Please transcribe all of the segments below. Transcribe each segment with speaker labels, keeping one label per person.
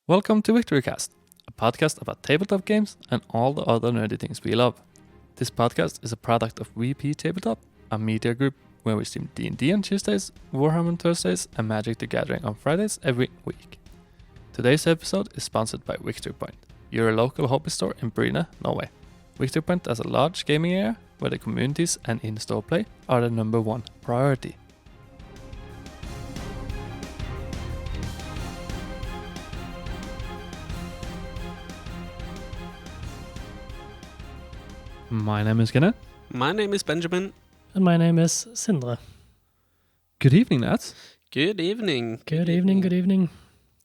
Speaker 1: Welcome to VictoryCast, a podcast about tabletop games and all the other nerdy things we love. This podcast is a product of VP Tabletop, a media group where we stream D&D on Tuesdays, Warhammer on Thursdays, and Magic the Gathering on Fridays every week. Today's episode is sponsored by Victory Point, your local hobby store in Bryne, Norway. Victory Point has a large gaming area where the communities and in-store play are the number one priority. My name is Kenneth.
Speaker 2: My name is Benjamin.
Speaker 3: And my name is Sindre.
Speaker 1: Good evening, lads.
Speaker 2: Good evening.
Speaker 3: Good evening.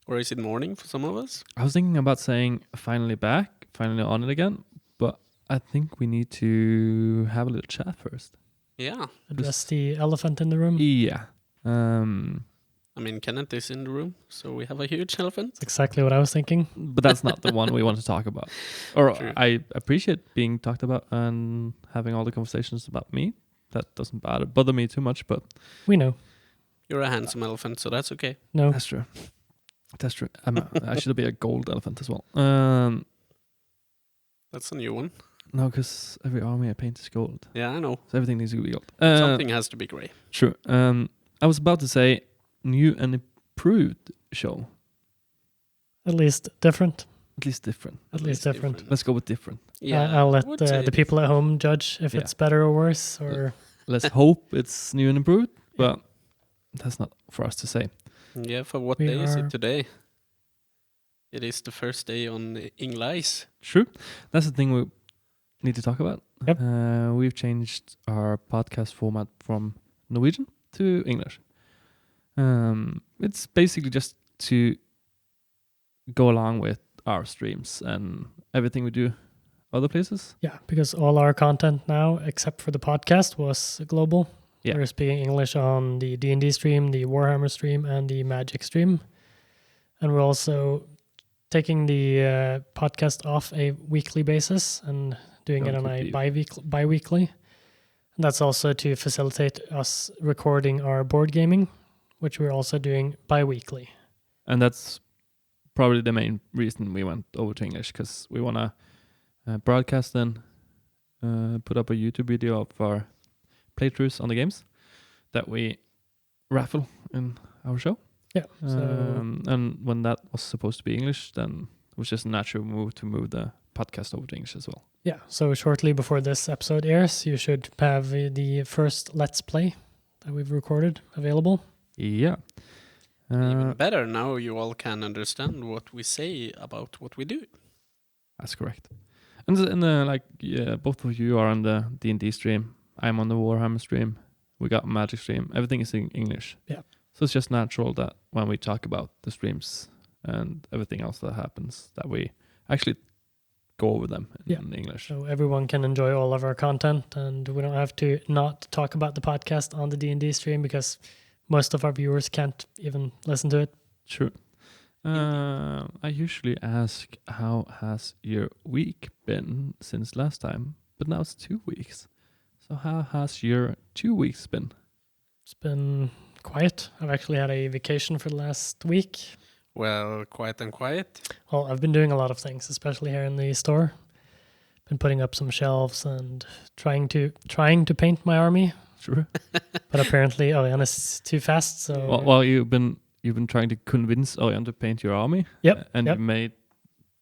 Speaker 2: Or is it morning for some of us?
Speaker 1: I was thinking about saying finally back, finally on it again, but I think we need to have a little chat first.
Speaker 2: Yeah.
Speaker 3: Address the elephant in the room.
Speaker 1: Yeah.
Speaker 2: I mean, Kenneth is in the room, so we have a huge elephant.
Speaker 3: That's exactly what I was thinking.
Speaker 1: But that's not the one we want to talk about. Or
Speaker 2: True.
Speaker 1: I appreciate being talked about and having all the conversations about me. That doesn't bother me too much, but...
Speaker 3: We know.
Speaker 2: You're a handsome elephant, so that's okay.
Speaker 3: No.
Speaker 1: That's true. That's true. I should be a gold elephant as well.
Speaker 2: That's a new one.
Speaker 1: No, because every army I paint is gold.
Speaker 2: Yeah, I know.
Speaker 1: So everything needs to be gold.
Speaker 2: Something has to be grey.
Speaker 1: True. I was about to say new and improved show.
Speaker 3: At least different.
Speaker 1: At least different.
Speaker 3: At least different.
Speaker 1: Let's go with different.
Speaker 2: Yeah,
Speaker 3: I'll let
Speaker 2: would say
Speaker 3: the people at home judge if it's better or worse. Or
Speaker 1: Let's hope it's new and improved, but that's not for us to say.
Speaker 2: Yeah, for what
Speaker 3: We
Speaker 2: day is
Speaker 3: are-
Speaker 2: it today? It is the first day on English.
Speaker 1: True. That's the thing we need to talk about.
Speaker 3: Yep.
Speaker 1: We've changed our podcast format from Norwegian to English. It's basically just to go along with our streams and everything we do other places.
Speaker 3: yeah, because all our content now, except for the podcast, was global.
Speaker 1: Yeah.
Speaker 3: We're speaking English on the D&D stream, the Warhammer stream, and the Magic stream. And we're also taking the podcast off a weekly basis and doing it on a bi-weekly. And that's also to facilitate us recording our board gaming, which we're also doing bi-weekly.
Speaker 1: And that's probably the main reason we went over to English, because we want to broadcast and put up a YouTube video of our playthroughs on the games that we raffle in our show.
Speaker 3: Yeah. So
Speaker 1: And when that was supposed to be English, then it was just a natural move to move the podcast over to English as well.
Speaker 3: yeah, so shortly before this episode airs, you should have the first Let's Play that we've recorded available.
Speaker 1: Yeah.
Speaker 2: Even better, now you all can understand what we say about what we do.
Speaker 1: That's correct. And both of you are on the D&D stream. I'm on the Warhammer stream. We got Magic stream. Everything is in English.
Speaker 3: Yeah.
Speaker 1: So it's just natural that when we talk about the streams and everything else that happens, that we actually go over them in English.
Speaker 3: So everyone can enjoy all of our content, and we don't have to not talk about the podcast on the D&D stream because most of our viewers can't even listen to it.
Speaker 1: True. I usually ask, how has your week been since last time? But now it's 2 weeks. So how has your 2 weeks been?
Speaker 3: It's been quiet. I've actually had a vacation for the last week.
Speaker 2: Well, quiet and quiet.
Speaker 3: Well, I've been doing a lot of things, especially here in the store. Been putting up some shelves and trying to paint my army.
Speaker 1: Sure.
Speaker 3: But apparently Orion is too fast, so...
Speaker 1: Well, you've been trying to convince Orion to paint your army.
Speaker 3: Yep.
Speaker 1: And
Speaker 3: yep.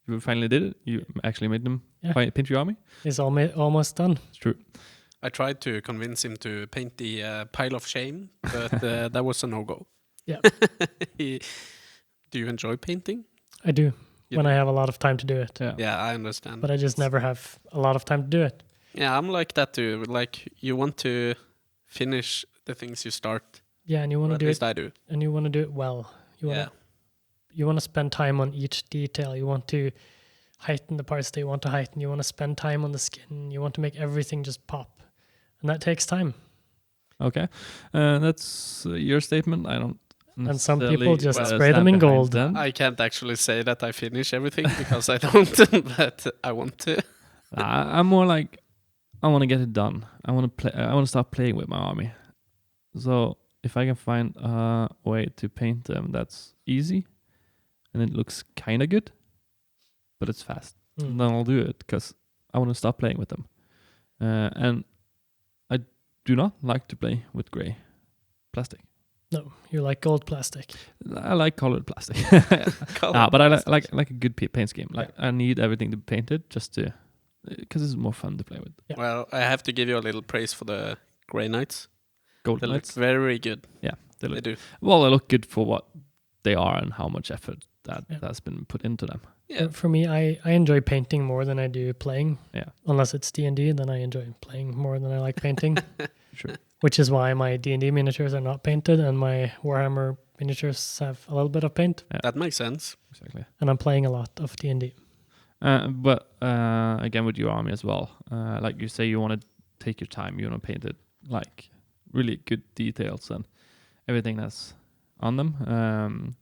Speaker 1: you finally did it. You actually made them paint your army.
Speaker 3: It's almost done.
Speaker 1: It's true.
Speaker 2: I tried to convince him to paint the pile of shame, but that was a no-go.
Speaker 3: Yeah.
Speaker 2: Do you enjoy painting?
Speaker 3: I do,
Speaker 2: You
Speaker 3: when
Speaker 2: do?
Speaker 3: I have a lot of time to do it.
Speaker 2: Yeah, I understand.
Speaker 3: But I just never have a lot of time to do it.
Speaker 2: Yeah, I'm like that too. Like, you want to finish the things you start.
Speaker 3: Yeah, and you want to
Speaker 2: At
Speaker 3: do
Speaker 2: least
Speaker 3: it,
Speaker 2: I do.
Speaker 3: and you want to do it well. You want to spend time on each detail. You want to heighten the parts that you want to heighten. You want to spend time on the skin. You want to make everything just pop, and that takes time.
Speaker 1: Okay. That's your statement. I don't.
Speaker 3: And some
Speaker 1: necessarily,
Speaker 3: people just spray
Speaker 1: stand
Speaker 3: them in
Speaker 1: behind
Speaker 3: gold.
Speaker 1: them.
Speaker 2: I can't actually say that I finish everything because I don't, but I want to.
Speaker 1: I'm more like, I want to get it done. I want to play. I want to start playing with my army. So if I can find a way to paint them that's easy and it looks kind of good, but it's fast.
Speaker 3: Mm.
Speaker 1: Then I'll do it because I want to stop playing with them. And I do not like to play with gray plastic.
Speaker 3: No, you like gold plastic.
Speaker 1: I like colored plastic.
Speaker 2: Colored
Speaker 1: but I
Speaker 2: plastics.
Speaker 1: like a good paint scheme. Like I need everything to be painted just to, because it's more fun to play with.
Speaker 3: Yeah.
Speaker 2: Well, I have to give you a little praise for the Grey Knights.
Speaker 1: Gold
Speaker 2: They
Speaker 1: Knights.
Speaker 2: look very good.
Speaker 1: Yeah, they
Speaker 2: They
Speaker 1: look.
Speaker 2: do.
Speaker 1: Well, they look good for what they are and how much effort that
Speaker 3: Yeah.
Speaker 1: has been put into them.
Speaker 2: Yeah.
Speaker 3: For me, I enjoy painting more than I do playing.
Speaker 1: Yeah.
Speaker 3: Unless it's D&D, then I enjoy playing more than I like painting.
Speaker 1: Sure.
Speaker 3: Which is why my D&D miniatures are not painted and my Warhammer miniatures have a little bit of paint.
Speaker 2: That makes sense.
Speaker 1: Exactly.
Speaker 3: And I'm playing a lot of D&D.
Speaker 1: But again, with your army as well, like you say, you want to take your time. You want to paint it like really good details and everything that's on them.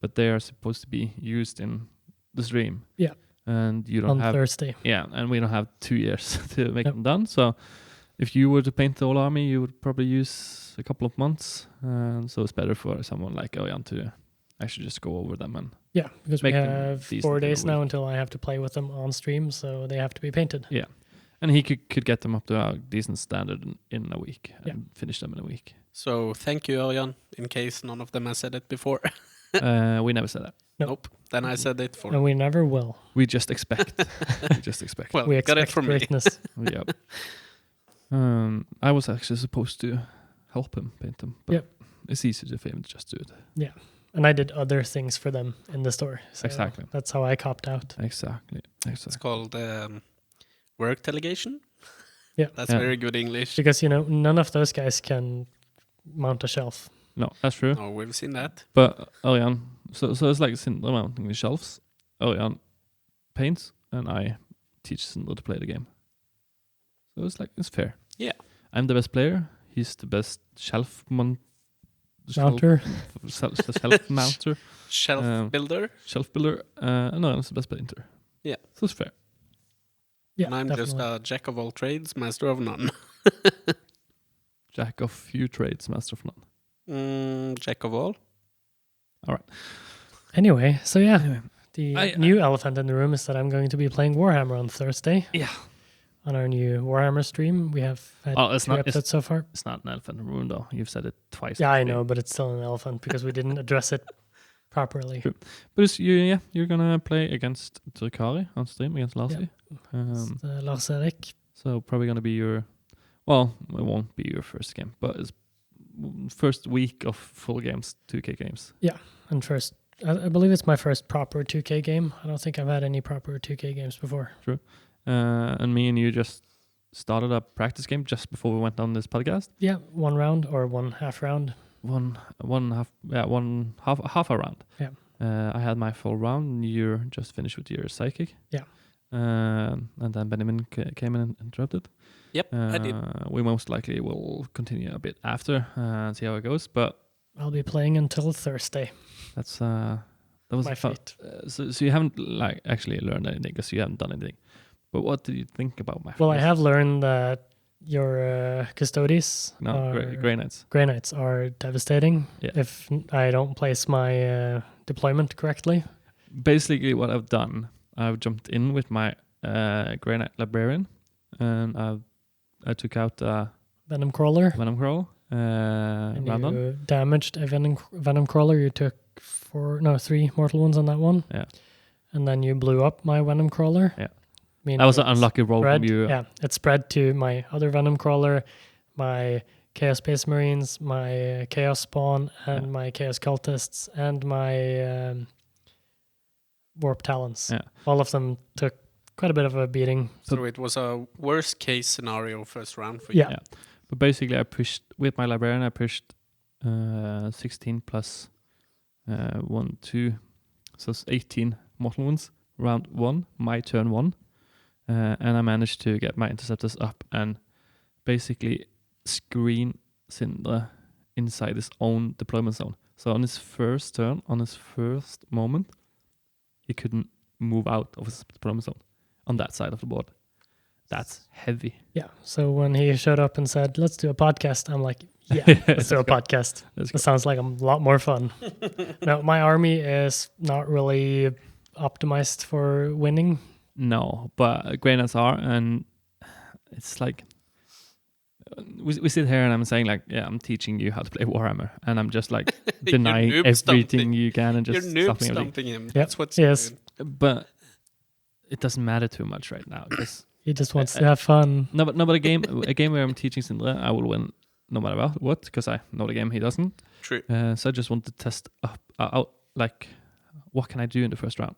Speaker 1: But they are supposed to be used in the stream.
Speaker 3: Yeah.
Speaker 1: And you don't
Speaker 3: On
Speaker 1: have
Speaker 3: Thursday.
Speaker 1: Yeah, and we don't have 2 years to make
Speaker 3: Yep.
Speaker 1: them done. So if you were to paint the whole army, you would probably use a couple of months. So it's better for someone like Ørjan to actually just go over them and
Speaker 3: Yeah, because we
Speaker 1: Make them
Speaker 3: have
Speaker 1: decent
Speaker 3: 4
Speaker 1: in a
Speaker 3: days now
Speaker 1: week.
Speaker 3: until I have to play with them on stream, so they have to be painted.
Speaker 1: and he could get them up to a decent standard in a week and
Speaker 3: Yeah.
Speaker 1: finish them in a week.
Speaker 2: So thank you, Ørjan, in case none of them has said it before.
Speaker 1: We never said that.
Speaker 3: Nope.
Speaker 2: Nope. Then I said it for
Speaker 3: And we never will.
Speaker 1: We just expect. we just expect.
Speaker 2: Well,
Speaker 3: We
Speaker 2: got
Speaker 3: expect
Speaker 2: it from
Speaker 3: greatness.
Speaker 1: Yep. I was actually supposed to help him paint them, but
Speaker 3: Yep.
Speaker 1: it's easier for him to just do it.
Speaker 3: And I did other things for them in the store. So
Speaker 1: Exactly.
Speaker 3: That's how I copped out.
Speaker 1: Exactly.
Speaker 2: It's called work delegation.
Speaker 3: Yeah.
Speaker 2: That's
Speaker 1: Yeah.
Speaker 2: very good English.
Speaker 3: Because, none of those guys can mount a shelf.
Speaker 1: No, that's true.
Speaker 2: Oh, we've seen that.
Speaker 1: But Ørjan, so it's like Sindre mounting the shelves. Ørjan paints, and I teach Sindre to play the game. So it's fair.
Speaker 2: Yeah.
Speaker 1: I'm the best player. He's the best shelf mounter. Shelf mounter.
Speaker 2: Shelf builder.
Speaker 1: Shelf builder. And Ørjan's the best painter.
Speaker 2: Yeah.
Speaker 1: So it's fair.
Speaker 3: Yeah,
Speaker 2: And I'm just
Speaker 3: definitely.
Speaker 2: a jack of all trades, master of none.
Speaker 1: Jack of few trades, master of none.
Speaker 2: Jack of all.
Speaker 3: Anyway, so yeah,
Speaker 1: Anyway,
Speaker 3: the new elephant in the room is that I'm going to be playing Warhammer on Thursday.
Speaker 1: Yeah.
Speaker 3: On our new Warhammer stream. We have had
Speaker 1: it's
Speaker 3: 2
Speaker 1: not-
Speaker 3: episodes so far.
Speaker 1: It's not an elephant in the room, though. You've said it twice.
Speaker 3: Yeah, I
Speaker 1: actually.
Speaker 3: know, but it's still an elephant because we didn't address it properly.
Speaker 1: True. But you're gonna play against Turkari on stream against Lassie.
Speaker 3: It's, Lars Erik.
Speaker 1: So probably gonna be it won't be your first game, but it's first week of full games, 2K games.
Speaker 3: And first, I believe it's my first proper 2K game. I don't think I've had any proper 2K games before.
Speaker 1: And me and you just started a practice game just before we went on this podcast.
Speaker 3: Yeah, 1 round or 1/2 round.
Speaker 1: Half a round.
Speaker 3: Yeah.
Speaker 1: I had my full round, and you just finished with your psychic.
Speaker 3: Yeah.
Speaker 1: And then Benjamin came in and interrupted.
Speaker 2: Yep, I did.
Speaker 1: We most likely will continue a bit after and see how it goes, but
Speaker 3: I'll be playing until Thursday.
Speaker 1: that was
Speaker 3: My
Speaker 1: fun.
Speaker 3: fate.
Speaker 1: So you haven't actually learned anything because you haven't done anything. But what do you think about my?
Speaker 3: Well, I
Speaker 1: face?
Speaker 3: have learned that your Custodes,
Speaker 1: Grey Knights.
Speaker 3: Grey Knights, are devastating
Speaker 1: Yeah.
Speaker 3: if I don't place my deployment correctly.
Speaker 1: Basically, what I've done, I've jumped in with my Grey Knight Librarian, and I took out
Speaker 3: Venom Crawler.
Speaker 1: Venom Crawl.
Speaker 3: And
Speaker 1: Random.
Speaker 3: you damaged a Venom Crawler. You took 3 mortal wounds on that one.
Speaker 1: Yeah.
Speaker 3: And then you blew up my Venom Crawler.
Speaker 1: Yeah.
Speaker 3: Meaning
Speaker 1: That was an
Speaker 3: it's
Speaker 1: unlucky roll
Speaker 3: spread,
Speaker 1: from you.
Speaker 3: Yeah, it spread to my other Venom Crawler, my Chaos Space Marines, my Chaos Spawn, and my Chaos Cultists, and my Warp Talons.
Speaker 1: Yeah.
Speaker 3: All of them took quite a bit of a beating.
Speaker 2: So it was a worst case scenario first round for you.
Speaker 3: Yeah.
Speaker 1: But basically, I pushed with my Librarian. I pushed 16 plus 1, 2, so it's 18 mortal wounds. Round 1, my turn 1. And I managed to get my interceptors up and basically screen Sindre inside his own deployment zone. So on his first turn, on his first moment, he couldn't move out of his deployment zone on that side of the board. That's heavy.
Speaker 3: Yeah. So when he showed up and said, "Let's do a podcast," I'm like, "Yeah, let's do a podcast." That sounds like a lot more fun. No, my army is not really optimized for winning.
Speaker 1: No, but Greynuts are, and it's like we sit here and I'm saying like, yeah, I'm teaching you how to play Warhammer, and I'm just like denying
Speaker 2: noob
Speaker 1: everything
Speaker 2: stomping.
Speaker 1: you can and
Speaker 2: You're
Speaker 1: just
Speaker 2: noob
Speaker 1: stopping everything.
Speaker 2: stomping him.
Speaker 3: Yep.
Speaker 2: That's what's
Speaker 3: Yes.
Speaker 2: doing.
Speaker 1: But it doesn't matter too much right now because
Speaker 3: He just wants to have fun.
Speaker 1: no, but a game where I'm teaching Sindre, I will win no matter what because I know the game he doesn't.
Speaker 2: True.
Speaker 1: So I just want to test out like what can I do in the first round,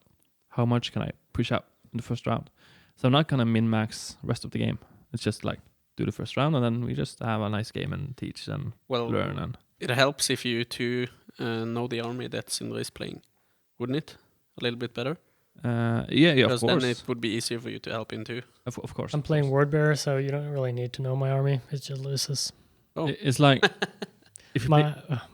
Speaker 1: how much can I push out in the first round. So I'm not gonna min max rest of the game. It's just like do the first round and then we just have a nice game and teach and learn. And
Speaker 2: it helps if you two know the army that Sindre is playing, wouldn't it? A little bit better.
Speaker 1: Yeah, of
Speaker 2: Because
Speaker 1: course.
Speaker 2: then it would be easier for you to help him too.
Speaker 1: Of course.
Speaker 3: I'm playing Wordbearer, so you don't really need to know my army. It just loses.
Speaker 2: Oh.
Speaker 1: It's like if you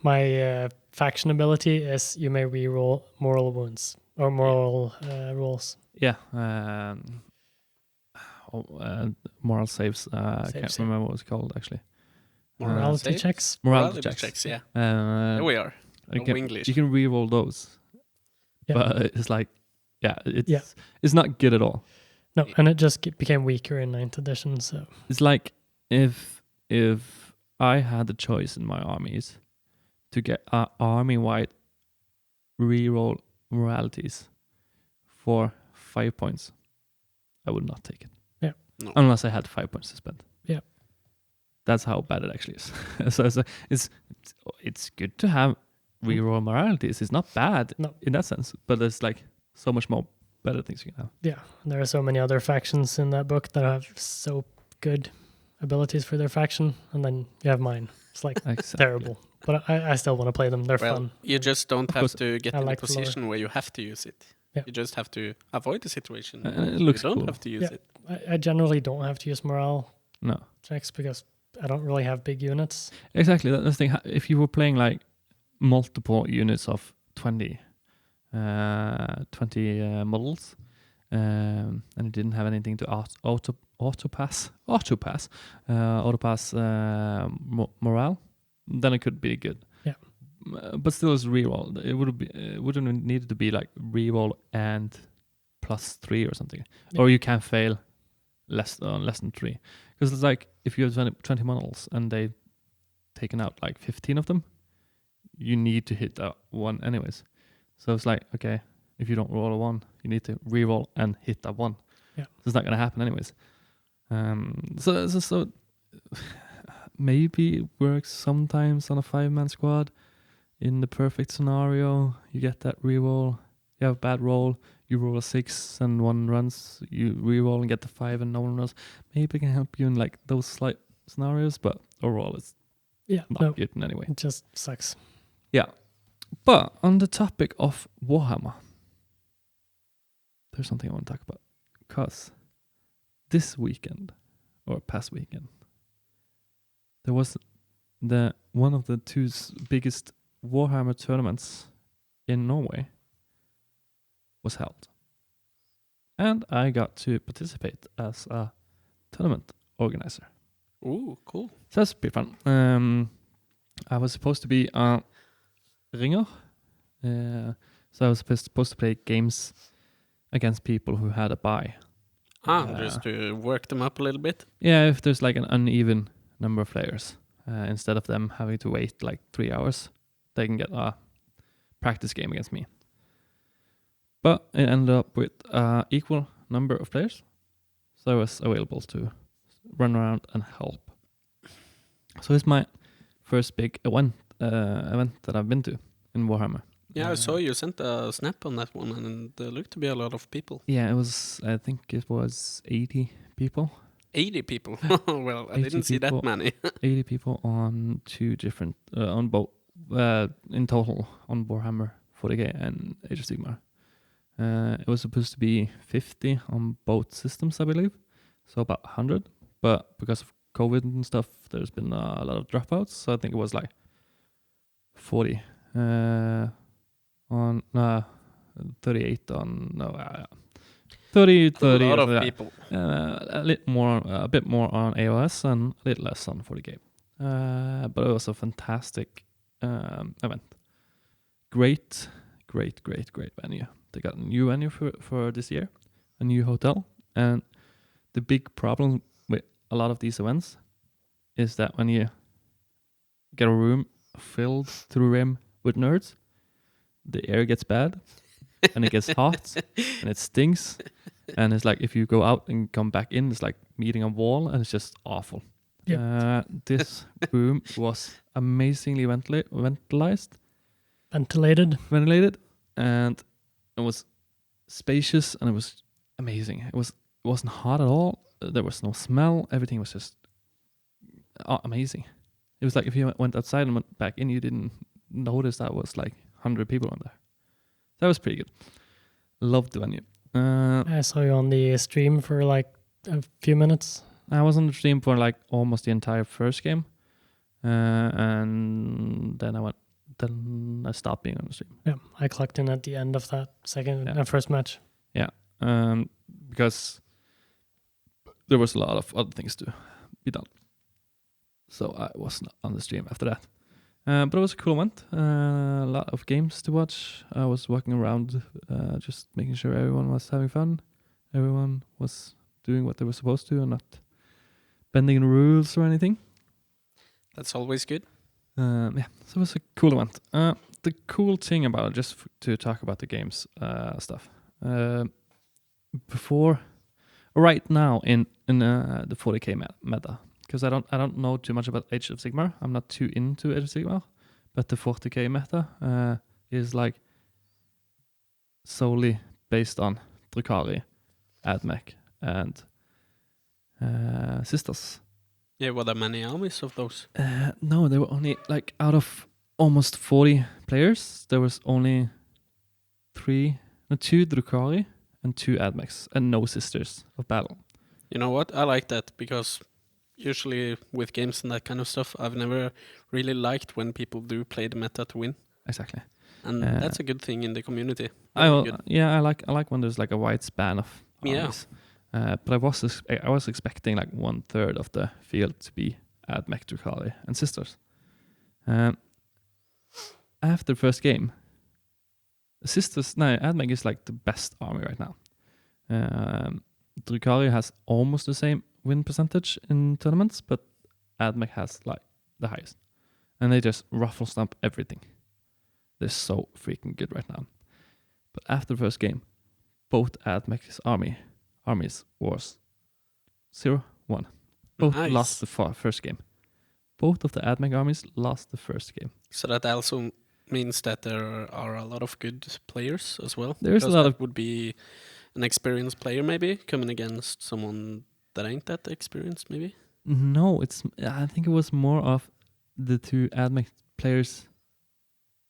Speaker 3: My faction ability is you may reroll moral wounds or moral rolls.
Speaker 1: yeah. Moral saves. I can't remember what it's called actually.
Speaker 3: Morality
Speaker 2: Saves?
Speaker 3: checks.
Speaker 1: Morality checks.
Speaker 2: Yeah.
Speaker 1: There
Speaker 2: we are. English.
Speaker 1: You can reroll those,
Speaker 3: Yeah.
Speaker 1: but it's like, it's not good at all.
Speaker 3: No, and it just became weaker in 9th edition. So
Speaker 1: It's like if I had the choice in my armies to get army-wide reroll moralities for 5 points, I would not take it.
Speaker 3: Yeah.
Speaker 2: No.
Speaker 1: Unless I had 5 points to spend.
Speaker 3: Yeah.
Speaker 1: That's how bad it actually is. so it's good to have reroll moralities. It's not bad in that sense, but there's like so much more better things you can have.
Speaker 3: yeah, there are so many other factions in that book that have so good abilities for their faction, and then you have mine. It's like terrible, but I still want to play them. They're fun.
Speaker 2: You just don't have to get in
Speaker 3: like
Speaker 2: a position where you have to use it.
Speaker 3: Yeah.
Speaker 2: You just have to avoid the situation.
Speaker 1: It looks
Speaker 2: you don't
Speaker 1: cool.
Speaker 2: have to use it.
Speaker 3: I generally don't have to use morale
Speaker 1: No.
Speaker 3: checks because I don't really have big units.
Speaker 1: Exactly. That's the thing. If you were playing like multiple units of 20 models, and it didn't have anything to autopass morale, then it could be good.
Speaker 3: Yeah.
Speaker 1: But still, as reroll, it wouldn't need to be like reroll and +3 or something, or you can fail less than 3, because it's like if you have 20 models and they've taken out like 15 of them, you need to hit that one anyways. So it's like, okay, if you don't roll a 1, you need to re-roll and hit that 1.
Speaker 3: Yeah.
Speaker 1: So it's not going to happen anyways. So maybe it works sometimes on a 5-man squad. In the perfect scenario, you get that re-roll. You have a bad roll, you roll a 6 and 1 runs. You re-roll and get the 5 and no one runs. Maybe it can help you in like those slight scenarios, but overall it's not good in any way.
Speaker 3: It just sucks.
Speaker 1: Yeah. But on the topic of Warhammer, there's something I want to talk about. Because this weekend, or past weekend, there was one of the two biggest Warhammer tournaments in Norway was held. And I got to participate as a tournament organizer.
Speaker 2: Ooh, cool.
Speaker 1: So that's pretty fun. I was supposed to be a ringer. So I was supposed to play games against people who had a buy.
Speaker 2: Just to work them up a little bit?
Speaker 1: Yeah, if there's like an uneven number of players, instead of them having to wait like 3 hours, they can get a practice game against me. But it ended up with equal number of players, so I was available to run around and help. So it's my first big event that I've been to in Warhammer.
Speaker 2: Yeah, I saw you sent a snap on that one, and there looked to be a lot of people.
Speaker 1: Yeah, I think it was 80 people.
Speaker 2: 80 people? Well, I didn't see that many.
Speaker 1: 80 people on two different, on both, in total, on Warhammer 40k and Age of Sigmar. It was supposed to be 50 on both systems, I believe. So about 100. But because of COVID and stuff, there's been a lot of dropouts. So I think it was like 40 on 38 on 38 30
Speaker 2: A lot
Speaker 1: or
Speaker 2: of
Speaker 1: so,
Speaker 2: people.
Speaker 1: a bit more on AOS and a little less on 40k. But it was a fantastic event. Great venue. They got a new venue for this year, a new hotel, and the big problem with a lot of these events is that when you get a room filled to the rim with nerds, the air gets bad and it gets hot and it stinks, and it's like if you go out and come back in, it's like meeting a wall, and it's just awful. This room was amazingly ventilated, and it was spacious, and it was amazing. It wasn't hot at all. There was no smell. Everything was just amazing. It was like if you went outside and went back in, you didn't notice that was like 100 people on there. That was pretty good. Loved the venue.
Speaker 3: I saw you on the stream for like a few minutes.
Speaker 1: I was on the stream for like almost the entire first game, and then I stopped being on the stream.
Speaker 3: Yeah, I clocked in at the end of that first match.
Speaker 1: Yeah, because there was a lot of other things to be done, so I was not on the stream after that. But it was a cool event. A lot of games to watch. I was walking around, just making sure everyone was having fun. Everyone was doing what they were supposed to and not bending the rules or anything.
Speaker 2: That's always good.
Speaker 1: So it was a cool event. The cool thing about it, just to talk about the games stuff. Right now in the 40k meta, because I don't know too much about Age of Sigmar. I'm not too into Age of Sigmar, but the 40k meta is like solely based on Drukhari, Admech, and Sisters.
Speaker 2: Yeah, were there many armies of those?
Speaker 1: No, there were only like out of almost 40 players, there was only 2 Drukhari and 2 Admechs and no Sisters of Battle.
Speaker 2: You know what? I like that because usually with games and that kind of stuff, I've never really liked when people do play the meta to win.
Speaker 1: Exactly.
Speaker 2: And that's a good thing in the community.
Speaker 1: I like when there's like a wide span of armies. But I was expecting like 1/3 of the field to be Admech, Drukhari, and Sisters. After the first game, Admech is like the best army right now. Drukhari has almost the same win percentage in tournaments, but Admech has like the highest. And they just ruffle stomp everything. They're so freaking good right now. But after the first game, both Admech's armies was 0-1. Both lost the first game. Both of the Admech armies lost the first game.
Speaker 2: So that also means that there are a lot of good players as well.
Speaker 1: There is a lot of
Speaker 2: would be an experienced player maybe coming against someone that ain't that experienced maybe.
Speaker 1: No, I think it was more of the 2 Admech players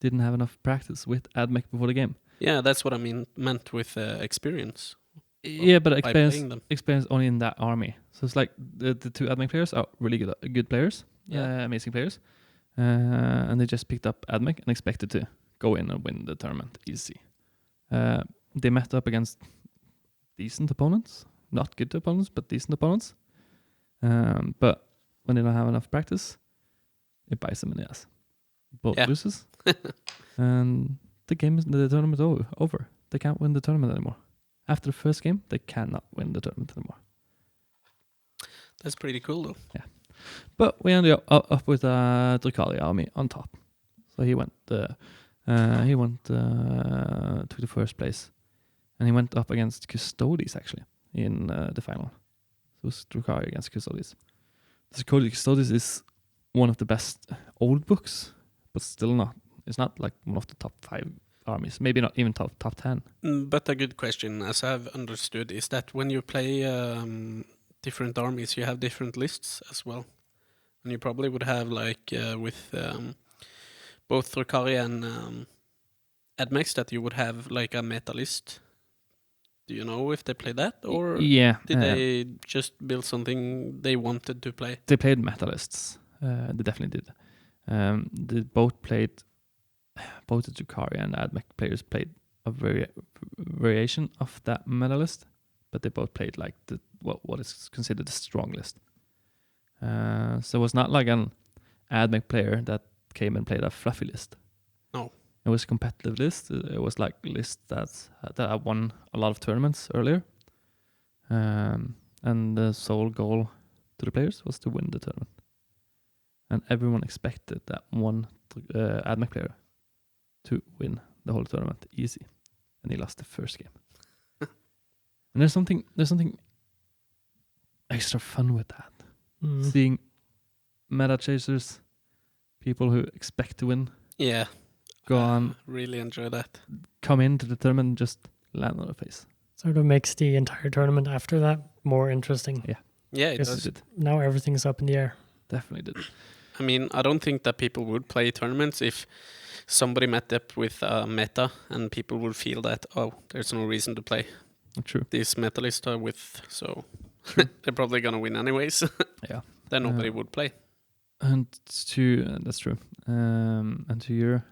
Speaker 1: didn't have enough practice with Admech before the game.
Speaker 2: Yeah, that's what I meant with experience.
Speaker 1: Yeah, but experience only in that army. So it's like the 2 Admech players are really good players, amazing players, and they just picked up Admech and expected to go in and win the tournament easy. They met up against decent opponents, not good opponents, but decent opponents. But when they don't have enough practice, it bites them in the ass. Both loses, and the tournament over. They can't win the tournament anymore. After the first game, they cannot win the tournament anymore.
Speaker 2: That's pretty cool, though.
Speaker 1: Yeah, but we ended up with a Drukhari army on top. So he went to the first place, and he went up against Custodes actually in the final. So it was Drukhari against Custodes. Custodes is one of the best old books, but still not. It's not like one of the top 5 armies. Maybe not even top 10.
Speaker 2: But a good question, as I've understood, is that when you play different armies, you have different lists as well. And you probably would have like with both Drukhari and Admech that you would have like a meta list. Do you know if they play that, or did they just build something they wanted to play?
Speaker 1: They played meta lists. They definitely did. They both the Drukhari and Admech players played a variation of that meta list, but they both played like what is considered the strong list. So it was not like an AdMech player that came and played a fluffy list.
Speaker 2: No.
Speaker 1: It was a competitive list. It was like a list that had won a lot of tournaments earlier. And the sole goal to the players was to win the tournament. And everyone expected that one AdMech player to win the whole tournament easy. And he lost the first game. And there's something extra fun with that. Seeing meta chasers, people who expect to win, go on,
Speaker 2: really enjoy that.
Speaker 1: come into the tournament and just land on their face.
Speaker 3: Sort of makes the entire tournament after that more interesting.
Speaker 2: Yeah, it
Speaker 1: Yes,
Speaker 2: does.
Speaker 1: it did.
Speaker 3: Now everything's up in the air.
Speaker 1: Definitely did.
Speaker 2: I mean, I don't think that people would play tournaments if somebody met up with a meta and people would feel that, there's no reason to play.
Speaker 1: True.
Speaker 2: These meta lists are with, so they're probably going to win anyways.
Speaker 1: Yeah.
Speaker 2: Then nobody would play.
Speaker 1: And that's true. And to your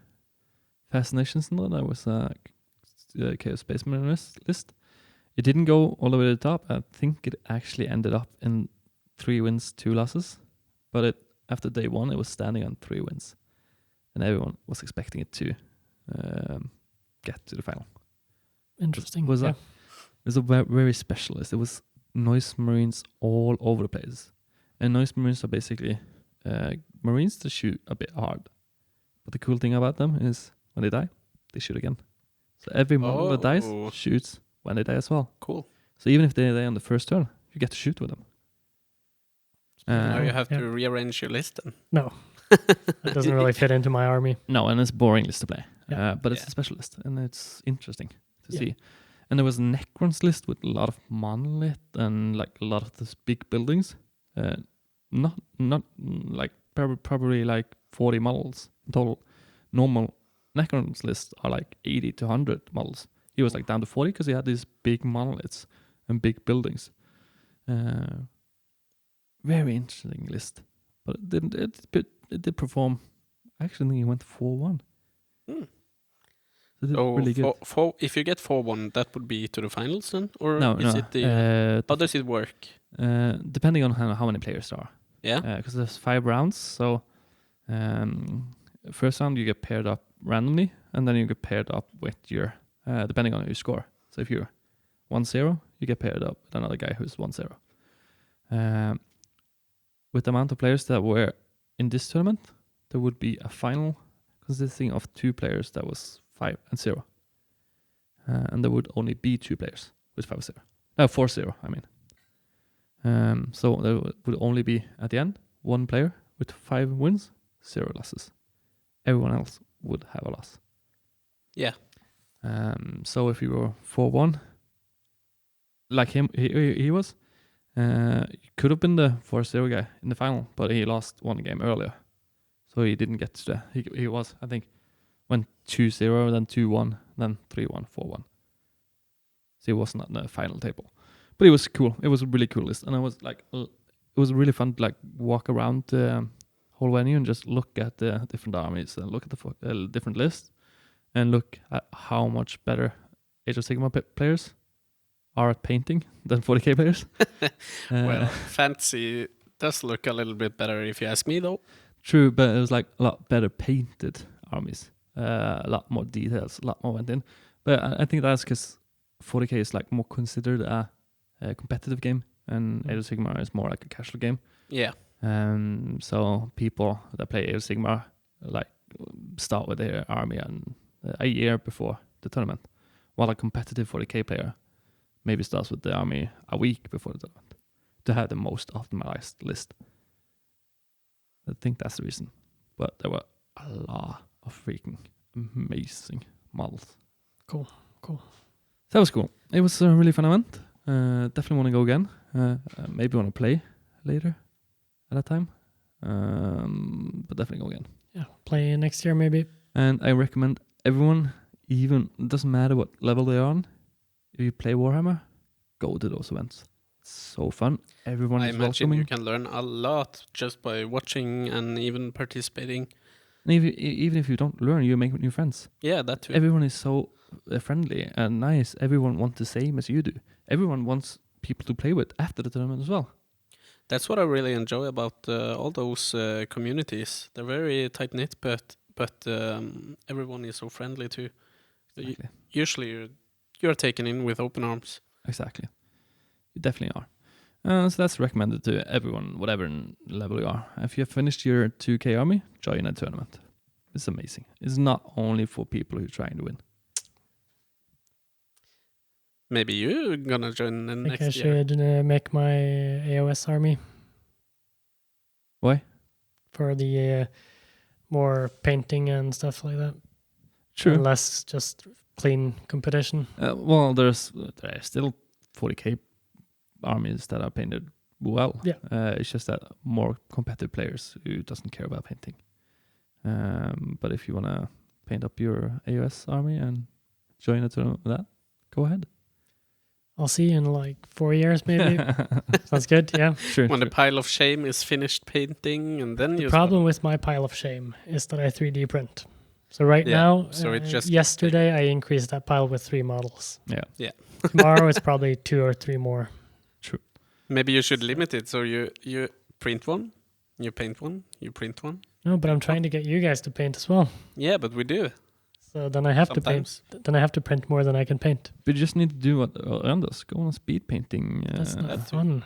Speaker 1: fascinations, that was a Chaos Space Marine list. It didn't go all the way to the top. I think it actually ended up in 3 wins, 2 losses. But after day 1, it was standing on 3 wins. And everyone was expecting it to get to the final.
Speaker 3: Interesting.
Speaker 1: It was a very special list. It was Noise Marines all over the place. And Noise Marines are basically Marines that shoot a bit hard. But the cool thing about them is when they die, they shoot again. So every model that dies shoots when they die as well.
Speaker 2: Cool.
Speaker 1: So even if they die on the first turn, you get to shoot with them.
Speaker 2: Now you have to rearrange your list then.
Speaker 3: No. That doesn't really fit into my army.
Speaker 1: No, and it's boring list to play.
Speaker 3: Yeah.
Speaker 1: But it's a specialist, and it's interesting to see. And there was a Necrons list with a lot of monolith and like a lot of these big buildings. Not like probably like 40 models in total. Normal Necrons lists are like 80 to 100 models. He was like down to 40 because he had these big monoliths and big buildings. Very interesting list, but it did perform. I actually think he went 4-1.
Speaker 2: Hmm.
Speaker 1: So it did really good.
Speaker 2: If you get 4-1, that would be to the finals then, or
Speaker 1: No.
Speaker 2: it the? How does it work?
Speaker 1: Depending on how many players there are.
Speaker 2: Yeah.
Speaker 1: Because there's 5 rounds, so first round you get paired up randomly, and then you get paired up with your depending on your score. So if you're 1-0, you get paired up with another guy who's 1-0. With the amount of players that were in this tournament, there would be a final consisting of 2 players that was 5-0. And there would only be 2 players with 5-0. No, 4-0, I mean. So there would only be, at the end, 1 player with 5 wins, 0 losses. Everyone else would have a loss.
Speaker 2: Yeah.
Speaker 1: So if you were 4-1, like him, he was, he could have been the 4-0 guy in the final, but he lost 1 game earlier. So he didn't get to he was, I think, went 2-0, then 2-1, then 3-1, 4-1. So he wasn't on the final table. But it was cool. It was a really cool list. And I was like, it was really fun to like walk around the whole venue and just look at the different armies and look at the different lists and look at how much better Age of Sigmar players are at painting than 40k players.
Speaker 2: Well, fantasy does look a little bit better if you ask me though.
Speaker 1: True, but it was like a lot better painted armies. A lot more details, a lot more went in. But I think that's because 40k is like more considered a competitive game, and Age of Sigmar is more like a casual game.
Speaker 2: Yeah.
Speaker 1: So people that play Age of Sigmar like start with their army and a year before the tournament, while a competitive 40k player maybe starts with the army a week before the tournament to have the most optimized list. I think that's the reason. But there were a lot of freaking amazing models.
Speaker 3: Cool.
Speaker 1: That was cool. It was a really fun event. Definitely want to go again. Maybe want to play later at that time. But definitely go again.
Speaker 3: Yeah, play next year maybe.
Speaker 1: And I recommend everyone, even it doesn't matter what level they're on, if you play Warhammer, go to those events. It's so fun. Everyone
Speaker 2: I
Speaker 1: is
Speaker 2: imagine
Speaker 1: welcoming.
Speaker 2: you can learn a lot just by watching and even participating.
Speaker 1: And even if you don't learn, you make new friends.
Speaker 2: Yeah, that too.
Speaker 1: Everyone is so friendly and nice. Everyone wants the same as you do. Everyone wants people to play with after the tournament as well.
Speaker 2: That's what I really enjoy about all those communities. They're very tight knit, but everyone is so friendly too.
Speaker 1: Exactly.
Speaker 2: Usually, you're taken in with open arms.
Speaker 1: Exactly. You definitely are. So that's recommended to everyone, whatever level you are. If you have finished your 2K army, join a tournament. It's amazing. It's not only for people who are trying to win.
Speaker 2: Maybe you're gonna join
Speaker 3: I think
Speaker 2: next
Speaker 3: I
Speaker 2: year.
Speaker 3: should make my AOS army.
Speaker 1: Why?
Speaker 3: For the more painting and stuff like that.
Speaker 1: True.
Speaker 3: And less just clean competition.
Speaker 1: Well, there are still 40k armies that are painted well.
Speaker 3: Yeah.
Speaker 1: It's just that more competitive players who doesn't care about painting. But if you want to paint up your AOS army and join a tournament with that, go ahead.
Speaker 3: I'll see you in like 4 years, maybe. Sounds good, yeah.
Speaker 1: Sure.
Speaker 2: When the pile of shame is finished painting, and then
Speaker 3: The problem with my pile of shame is that I 3D print. So right
Speaker 2: Yeah,
Speaker 3: now,
Speaker 2: so it just
Speaker 3: yesterday I increased that pile with 3 models.
Speaker 1: Yeah.
Speaker 3: Tomorrow it's probably 2 or 3 more.
Speaker 1: True.
Speaker 2: Maybe you should limit it so you print one, you paint one, you print one.
Speaker 3: No, but I'm trying to get you guys to paint as well.
Speaker 2: Yeah, but we do.
Speaker 3: So then I have to paint. Then I have to print more than I can paint.
Speaker 1: But you just need to do what around us. Go on speed painting.
Speaker 3: That's not
Speaker 2: that too.
Speaker 3: fun.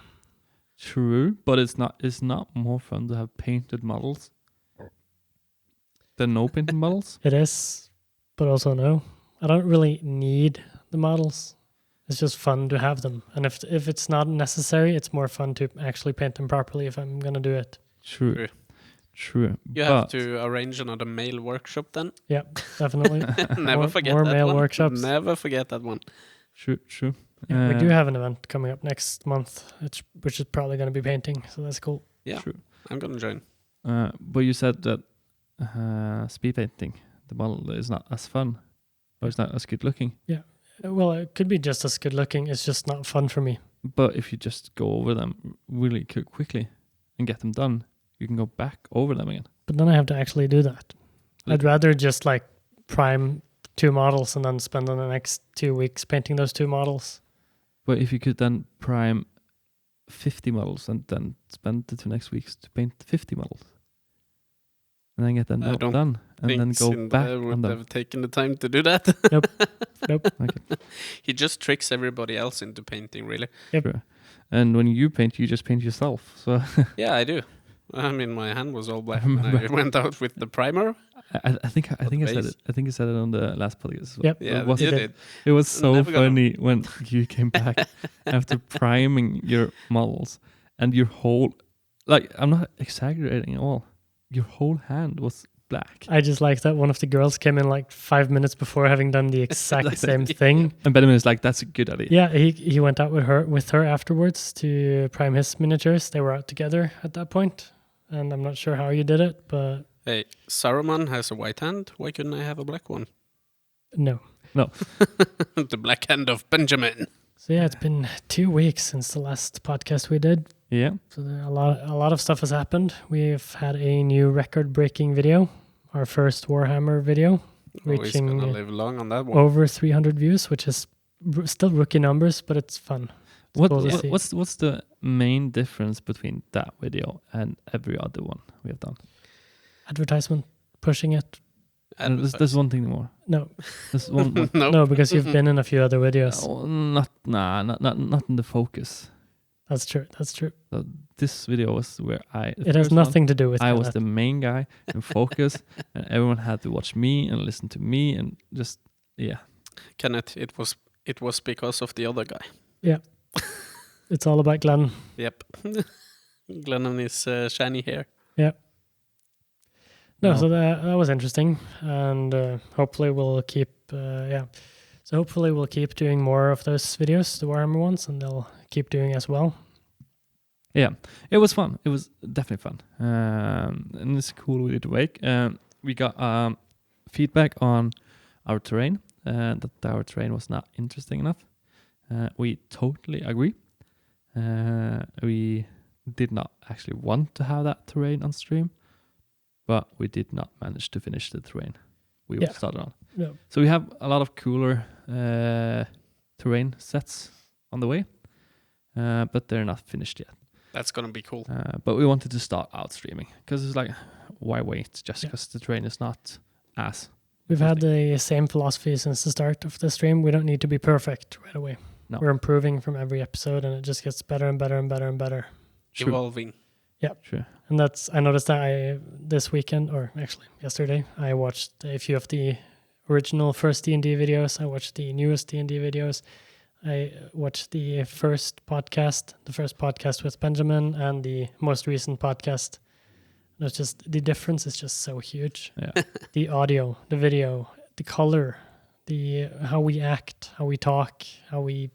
Speaker 1: True, but it's not more fun to have painted models than no painted models?
Speaker 3: It is, but also no. I don't really need the models. It's just fun to have them. And if it's not necessary, it's more fun to actually paint them properly if I'm going to do it.
Speaker 1: True.
Speaker 2: You have to arrange another mail workshop then.
Speaker 3: Yeah, definitely.
Speaker 2: Never forget
Speaker 3: more
Speaker 2: that
Speaker 3: mail
Speaker 2: one.
Speaker 3: workshops.
Speaker 2: Never forget that one.
Speaker 1: True.
Speaker 3: Yeah, we do have an event coming up next month, which is probably going to be painting, so that's cool.
Speaker 2: Yeah,
Speaker 1: True.
Speaker 2: I'm going to join.
Speaker 1: But you said that speed painting, the model is not as fun, or it's not as good looking.
Speaker 3: Yeah. Well, it could be just as good looking. It's just not fun for me.
Speaker 1: But if you just go over them really quickly and get them done, you can go back over them again.
Speaker 3: But then I have to actually do that. I'd rather just like prime 2 models and then spend the next 2 weeks painting those 2 models.
Speaker 1: But if you could then prime 50 models and then spend the 2 next weeks to paint 50 models, and then get them done, and then go back
Speaker 2: I
Speaker 1: on
Speaker 2: would
Speaker 1: them.
Speaker 2: have taken the time to do that.
Speaker 3: Nope.
Speaker 1: Okay.
Speaker 2: He just tricks everybody else into painting, really.
Speaker 3: Yep.
Speaker 1: Sure. And when you paint, you just paint yourself. So
Speaker 2: Yeah, I do. I mean, my hand was all black
Speaker 1: I
Speaker 2: when I
Speaker 1: remember.
Speaker 2: went out with the primer.
Speaker 1: I think I said
Speaker 2: base.
Speaker 1: it. I think I said it on the last podcast as well.
Speaker 3: Yep.
Speaker 2: Yeah,
Speaker 1: was
Speaker 2: you
Speaker 1: it?
Speaker 2: did.
Speaker 1: It was so
Speaker 2: Never gonna-
Speaker 1: funny when you came back after priming your models and your whole, like, I'm not exaggerating at all. Your whole hand was black.
Speaker 3: I just like that one of the girls came in like 5 minutes before having done the exact same thing.
Speaker 1: And Benjamin is like, that's a good idea.
Speaker 3: Yeah, he went out with her afterwards to prime his miniatures. They were out together at that point, and I'm not sure how you did it, but
Speaker 2: Hey, Saruman has a white hand. Why couldn't I have a black one?
Speaker 3: no.
Speaker 2: The black hand of Benjamin.
Speaker 3: So yeah, it's been 2 weeks since the last podcast we did.
Speaker 1: Yeah.
Speaker 3: So a lot of stuff has happened. We've had a new record-breaking video, our first Warhammer video,
Speaker 2: He's
Speaker 3: reaching
Speaker 2: gonna live long on that one.
Speaker 3: over 300 views, which is still rookie numbers, but it's fun.
Speaker 1: What's the main difference between that video and every other one we have done?
Speaker 3: Advertisement, pushing it.
Speaker 1: And there's one thing more.
Speaker 3: No,
Speaker 1: There's one more.
Speaker 3: no, because you've been in a few other videos.
Speaker 1: Oh, not in the focus.
Speaker 3: That's true.
Speaker 1: So this video was where
Speaker 3: It has nothing to do with
Speaker 1: I was
Speaker 3: that.
Speaker 1: the main guy in focus, and everyone had to watch me and listen to me, and just
Speaker 2: Kenneth, it was because of the other guy.
Speaker 3: It's all about Glenn.
Speaker 2: Yep. Glenn and his shiny hair.
Speaker 3: No,
Speaker 1: No.
Speaker 3: so that was interesting, and hopefully we'll keep. So hopefully we'll keep doing more of those videos, the Warhammer ones, and they'll keep doing as well.
Speaker 1: Yeah, it was fun. It was definitely fun, and it's cool we did wake. We got feedback on our terrain, that our terrain was not interesting enough. We totally agree. We did not actually want to have that terrain on stream, but we did not manage to finish the terrain we started on.
Speaker 3: No.
Speaker 1: So we have a lot of cooler terrain sets on the way, but they're not finished yet.
Speaker 2: That's gonna be cool.
Speaker 1: But we wanted to start out streaming because it's like, why wait? Just because the terrain is not as.
Speaker 3: We've had the same philosophy since the start of the stream. We don't need to be perfect right away.
Speaker 1: No.
Speaker 3: We're improving from every episode, and it just gets better and better and better and better.
Speaker 1: True.
Speaker 2: Evolving.
Speaker 3: Yeah.
Speaker 1: Sure.
Speaker 3: And I noticed that this weekend, or actually yesterday, I watched a few of the original first D&D videos. I watched the newest D&D videos. I watched the first podcast with Benjamin, and the most recent podcast. It's just, the difference is just so huge.
Speaker 1: Yeah.
Speaker 3: The audio, the video, the color, how we act, how we talk, how we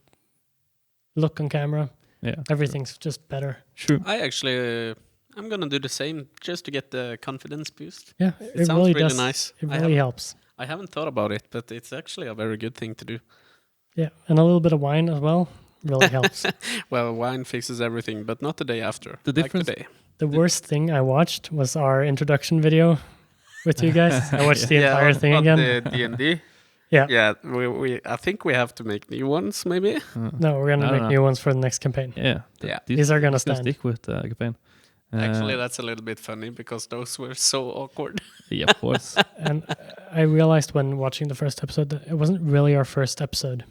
Speaker 3: look on camera.
Speaker 1: Yeah.
Speaker 3: Everything's just better.
Speaker 1: True.
Speaker 2: I actually, I'm gonna do the same just to get the confidence boost.
Speaker 3: Yeah,
Speaker 2: It sounds really
Speaker 3: does.
Speaker 2: nice.
Speaker 3: It really helps.
Speaker 2: I haven't thought about it, but it's actually a very good thing to do.
Speaker 3: Yeah, and a little bit of wine as well really helps.
Speaker 2: Well, wine fixes everything, but not the day after.
Speaker 1: The difference-
Speaker 2: Like today.
Speaker 3: The worst thing I watched was our introduction video with you guys. I watched the entire thing
Speaker 2: on
Speaker 3: again.
Speaker 2: the D&D.
Speaker 3: Yeah.
Speaker 2: Yeah, I think we have to make new ones, maybe.
Speaker 3: No, we're gonna make new ones for the next campaign.
Speaker 1: Yeah.
Speaker 2: Yeah.
Speaker 3: These are gonna
Speaker 1: Let's
Speaker 3: stand.
Speaker 1: stick with the campaign.
Speaker 2: Actually, that's a little bit funny because those were so awkward.
Speaker 1: Yeah, of course.
Speaker 3: And I realized when watching the first episode that it wasn't really our first episode.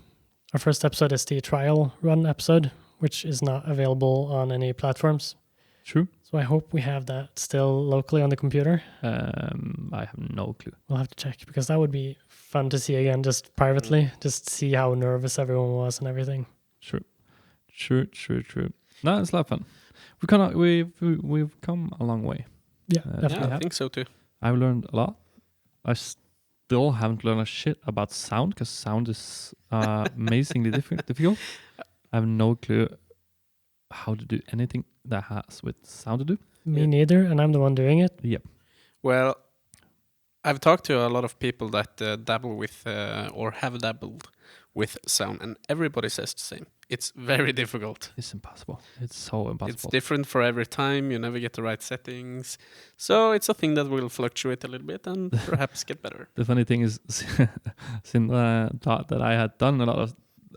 Speaker 3: Our first episode is the trial run episode, which is not available on any platforms.
Speaker 1: True.
Speaker 3: So I hope we have that still locally on the computer.
Speaker 1: I have no clue.
Speaker 3: We'll have to check, because that would be fun to see again, just privately, just see how nervous everyone was and everything.
Speaker 1: True. No, it's a lot of fun. We've come a long way.
Speaker 3: Yeah,
Speaker 2: Yeah,
Speaker 3: definitely.
Speaker 2: I think so too.
Speaker 1: I've learned a lot. I still haven't learned a shit about sound, because sound is amazingly difficult. I have no clue how to do anything that has with sound to do.
Speaker 3: Me neither, and I'm the one doing it.
Speaker 1: Yep.
Speaker 2: Well, I've talked to a lot of people that dabble with or have dabbled with sound, and everybody says the same. It's very difficult.
Speaker 1: It's impossible. It's so impossible.
Speaker 2: It's different for every time. You never get the right settings. So it's a thing that will fluctuate a little bit and perhaps get better.
Speaker 1: The funny thing is, since thought that I had done a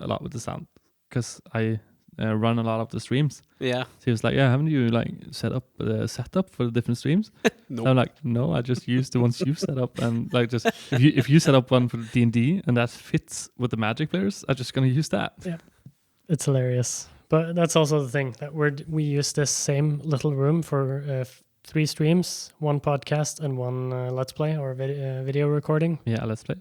Speaker 1: lot with the sound, because I run a lot of the streams.
Speaker 2: Yeah.
Speaker 1: So he was like, "Yeah, haven't you like set up the setup for the different streams?"
Speaker 2: No.
Speaker 1: So I'm like, "No, I just use the ones you've set up, and like just if you set up one for the D&D and that fits with the Magic players, I'm just gonna use that."
Speaker 3: Yeah. It's hilarious. But that's also the thing, that we use this same little room for 3 streams, 1 podcast and 1 Let's Play or video recording.
Speaker 1: Yeah, let's play.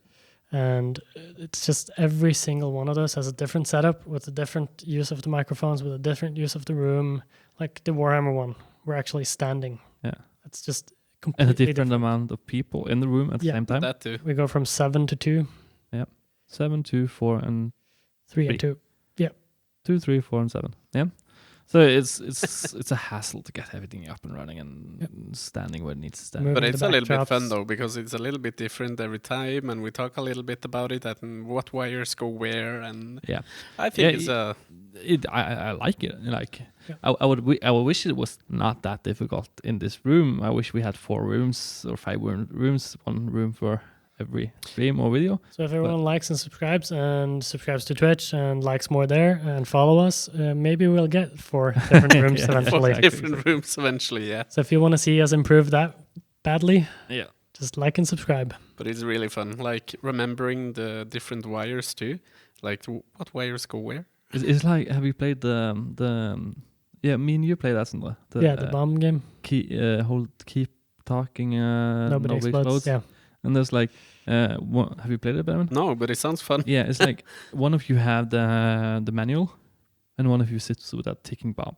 Speaker 3: And it's just every single one of those has a different setup with a different use of the microphones, with a different use of the room. Like the Warhammer one, we're actually standing.
Speaker 1: Yeah.
Speaker 3: It's just
Speaker 1: And
Speaker 3: completely
Speaker 1: a different amount of people in the room at the same time.
Speaker 2: That too.
Speaker 3: We go from 7 to 2,
Speaker 1: 7, 2, 4, and
Speaker 3: 3 and 2.
Speaker 1: 2, 3, 4, and 7. Yeah. So it's it's a hassle to get everything up and running and standing where it needs to stand.
Speaker 3: Moving
Speaker 2: But
Speaker 3: the
Speaker 2: it's a little bit fun
Speaker 3: backdrops.
Speaker 2: though, because it's a little bit different every time, and we talk a little bit about it and what wires go where, and
Speaker 1: Yeah.
Speaker 2: I think
Speaker 1: Yeah,
Speaker 2: it's
Speaker 1: I like it. Like
Speaker 3: Yeah.
Speaker 1: I would wish it was not that difficult in this room. I wish we had 4 rooms or 5 rooms, 1 room for every stream or video.
Speaker 3: So if everyone likes and subscribes to Twitch and likes more there and follow us, maybe we'll get 4 different rooms
Speaker 1: Yeah.
Speaker 3: eventually.
Speaker 1: Exactly.
Speaker 2: different rooms eventually, yeah.
Speaker 3: So if you want to see us improve that badly,
Speaker 1: Yeah.
Speaker 3: just like and subscribe.
Speaker 2: But it's really fun, like remembering the different wires too, like what wires go where.
Speaker 1: It's like, have you played the yeah, me and you played that, Sindre.
Speaker 3: The bomb game.
Speaker 1: Keep talking.
Speaker 3: Nobody explodes. Yeah.
Speaker 1: And there's like, have you played it, Benjamin?
Speaker 2: No, but it sounds fun.
Speaker 1: Yeah, it's like one of you have the manual, and one of you sits with that ticking bomb.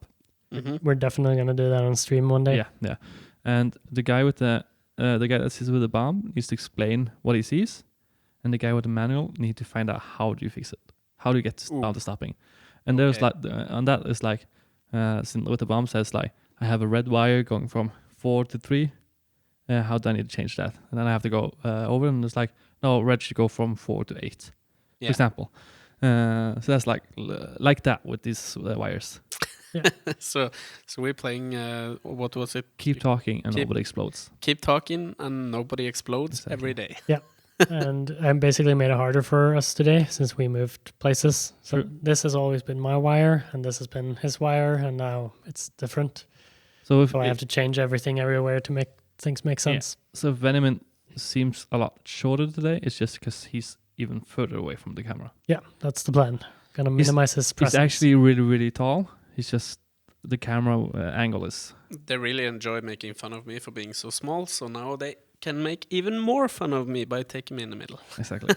Speaker 2: Mm-hmm.
Speaker 3: We're definitely going to do that on stream one day.
Speaker 1: Yeah. And the guy with the guy that sits with the bomb needs to explain what he sees, and the guy with the manual need to find out how do you fix it, how do you get down to stopping. And there's like, and that is like, with the bomb says like, I have a red wire going from 4 to 3. How do I need to change that? And then I have to go over, and it's like, no, red should go from 4 to 8, for example. So that's like that with these wires.
Speaker 2: So we're playing. What was it?
Speaker 1: Keep talking and nobody explodes.
Speaker 2: Keep talking and nobody explodes every day.
Speaker 3: Yeah. And I basically made it harder for us today since we moved places. So this has always been my wire, and this has been his wire, and now it's different.
Speaker 1: So
Speaker 3: I have to change everything everywhere to make things make sense.
Speaker 1: Yeah. So Venom seems a lot shorter today. It's just because he's even further away from the camera.
Speaker 3: Yeah, that's the plan. Gonna minimize his presence.
Speaker 1: He's actually really, really tall. He's just the camera angle is.
Speaker 2: They really enjoy making fun of me for being so small. So now they can make even more fun of me by taking me in the middle.
Speaker 1: Exactly.